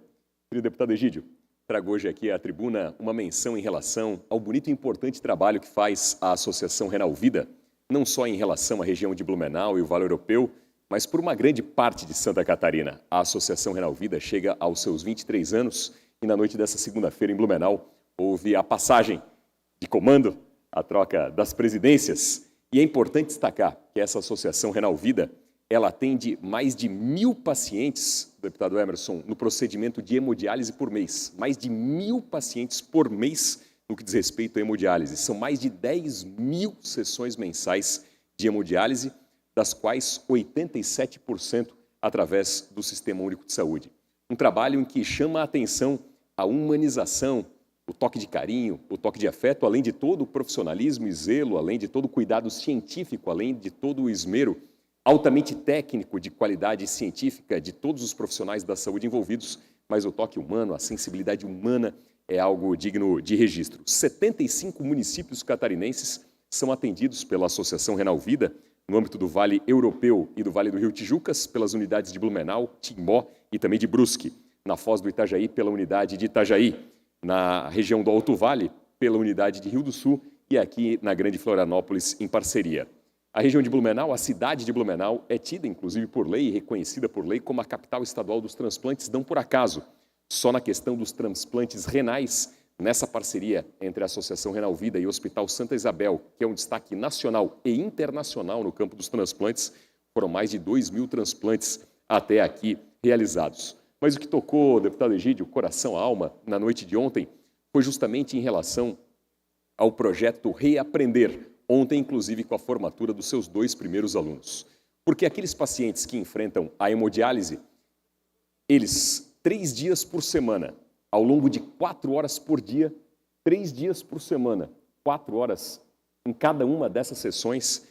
Querido deputado Egídio, trago hoje aqui à tribuna uma menção em relação ao bonito e importante trabalho que faz a Associação Renal Vida, não só em relação à região de Blumenau e o Vale Europeu, mas por uma grande parte de Santa Catarina. A Associação Renal Vida chega aos seus 23 anos e na noite dessa segunda-feira em Blumenau houve a passagem de comando, a troca das presidências. E é importante destacar que essa Associação Renal Vida, ela atende mais de 1.000 pacientes, deputado Emerson, no procedimento de hemodiálise por mês. Mais de 1.000 pacientes por mês no que diz respeito à hemodiálise. São mais de 10.000 sessões mensais de hemodiálise, das quais 87% através do Sistema Único de Saúde. Um trabalho em que chama a atenção a humanização, o toque de carinho, o toque de afeto, além de todo o profissionalismo e zelo, além de todo o cuidado científico, além de todo o esmero altamente técnico de qualidade científica de todos os profissionais da saúde envolvidos, mas o toque humano, a sensibilidade humana é algo digno de registro. 75 municípios catarinenses são atendidos pela Associação Renal Vida, no âmbito do Vale Europeu e do Vale do Rio Tijucas, pelas unidades de Blumenau, Timbó e também de Brusque, na Foz do Itajaí, pela unidade de Itajaí, na região do Alto Vale, pela unidade de Rio do Sul e aqui na Grande Florianópolis, em parceria. A região de Blumenau, a cidade de Blumenau, é tida, inclusive por lei e reconhecida por lei como a capital estadual dos transplantes, não por acaso. Só na questão dos transplantes renais, nessa parceria entre a Associação Renal Vida e o Hospital Santa Isabel, que é um destaque nacional e internacional no campo dos transplantes, foram mais de 2.000 transplantes até aqui realizados. Mas o que tocou, deputado Egídio, coração, alma, na noite de ontem, foi justamente em relação ao projeto Reaprender, ontem, inclusive, com a formatura dos seus 2 primeiros alunos. Porque aqueles pacientes que enfrentam a hemodiálise, eles, 3 dias por semana, ao longo de 4 horas por dia, 3 dias por semana, 4 horas em cada uma dessas sessões,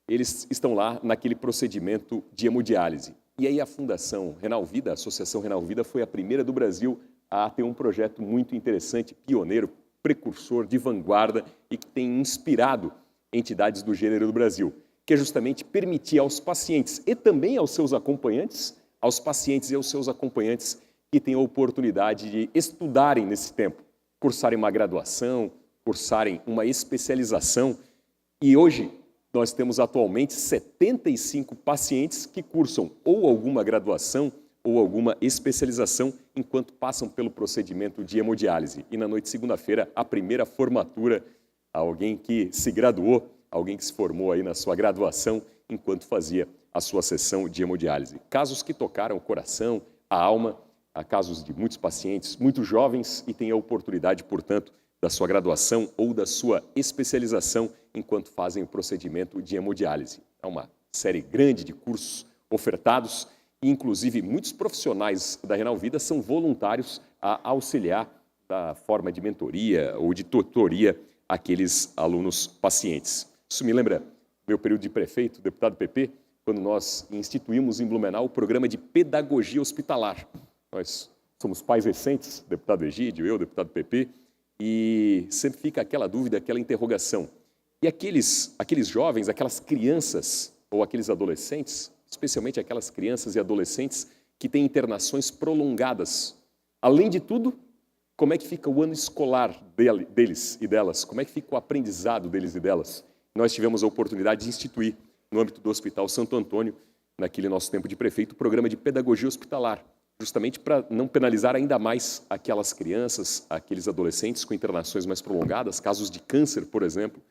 eles estão lá naquele procedimento de hemodiálise. E aí a Fundação Renal Vida, a Associação Renal Vida, foi a primeira do Brasil a ter um projeto muito interessante, pioneiro, precursor, de vanguarda e que tem inspirado entidades do gênero do Brasil, que é justamente permitir aos pacientes e também aos seus acompanhantes, aos pacientes e aos seus acompanhantes que têm a oportunidade de estudarem nesse tempo, cursarem uma graduação, cursarem uma especialização. E hoje nós temos atualmente 75 pacientes que cursam ou alguma graduação ou alguma especialização enquanto passam pelo procedimento de hemodiálise. E na noite de segunda-feira, a primeira formatura alguém que se graduou, alguém que se formou aí na sua graduação enquanto fazia a sua sessão de hemodiálise. Casos que tocaram o coração, a alma, há casos de muitos pacientes, muito jovens e têm a oportunidade, portanto, da sua graduação ou da sua especialização enquanto fazem o procedimento de hemodiálise. É uma série grande de cursos ofertados e, inclusive, muitos profissionais da Renal Vida são voluntários a auxiliar da forma de mentoria ou de tutoria aqueles alunos pacientes. Isso me lembra meu período de prefeito, deputado PP, quando nós instituímos em Blumenau o programa de pedagogia hospitalar. Nós somos pais recentes, deputado Egídio, eu, deputado PP, e sempre fica aquela dúvida, aquela interrogação. E aqueles jovens, aquelas crianças ou aqueles adolescentes, especialmente aquelas crianças e adolescentes que têm internações prolongadas. Além de tudo, como é que fica o ano escolar deles e delas? Como é que fica o aprendizado deles e delas? Nós tivemos a oportunidade de instituir, no âmbito do Hospital Santo Antônio, naquele nosso tempo de prefeito, o programa de pedagogia hospitalar, justamente para não penalizar ainda mais aquelas crianças, aqueles adolescentes com internações mais prolongadas, casos de câncer, por exemplo.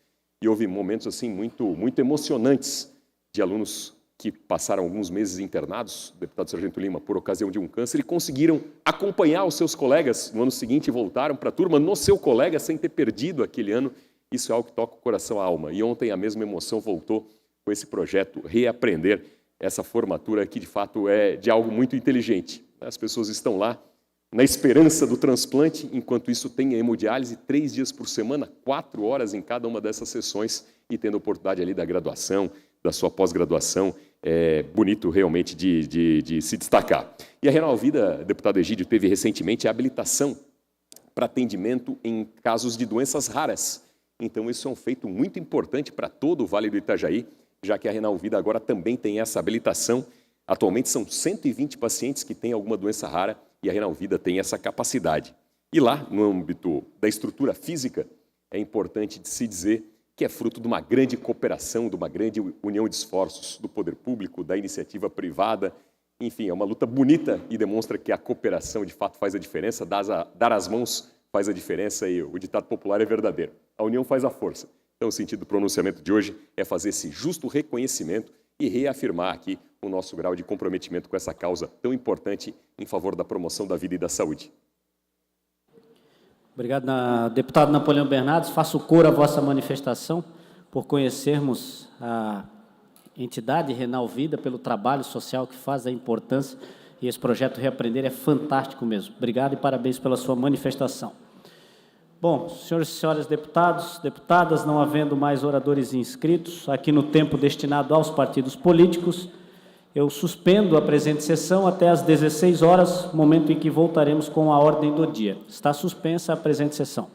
E houve momentos assim muito emocionantes de alunos que passaram alguns meses internados, deputado Sargento Lima, por ocasião de um câncer, e conseguiram acompanhar os seus colegas no ano seguinte e voltaram para a turma no seu colega sem ter perdido aquele ano. Isso é algo que toca o coração à alma. E ontem a mesma emoção voltou com esse projeto Reaprender, essa formatura que de fato é de algo muito inteligente. As pessoas estão lá na esperança do transplante, enquanto isso tem a hemodiálise 3 dias por semana, 4 horas em cada uma dessas sessões e tendo a oportunidade ali da graduação, da sua pós-graduação, é bonito realmente de se destacar. E a Renal Vida, deputado Egídio, teve recentemente a habilitação para atendimento em casos de doenças raras. Então isso é um feito muito importante para todo o Vale do Itajaí, já que a Renal Vida agora também tem essa habilitação. Atualmente são 120 pacientes que têm alguma doença rara e a Renal Vida tem essa capacidade. E lá, no âmbito da estrutura física, é importante de se dizer que é fruto de uma grande cooperação, de uma grande união de esforços do poder público, da iniciativa privada. Enfim, é uma luta bonita e demonstra que a cooperação de fato faz a diferença, dar as mãos faz a diferença e o ditado popular é verdadeiro. A união faz a força. Então, o sentido do pronunciamento de hoje é fazer esse justo reconhecimento e reafirmar aqui o nosso grau de comprometimento com essa causa tão importante em favor da promoção da vida e da saúde. Obrigado, deputado Napoleão Bernardes. Faço cor à vossa manifestação por conhecermos a entidade Renal Vida, pelo trabalho social que faz, a importância, e esse projeto Reaprender é fantástico mesmo. Obrigado e parabéns pela sua manifestação. Bom, senhores e senhoras deputados, deputadas, não havendo mais oradores inscritos, aqui no tempo destinado aos partidos políticos, eu suspendo a presente sessão até às 16 horas, momento em que voltaremos com a ordem do dia. Está suspensa a presente sessão.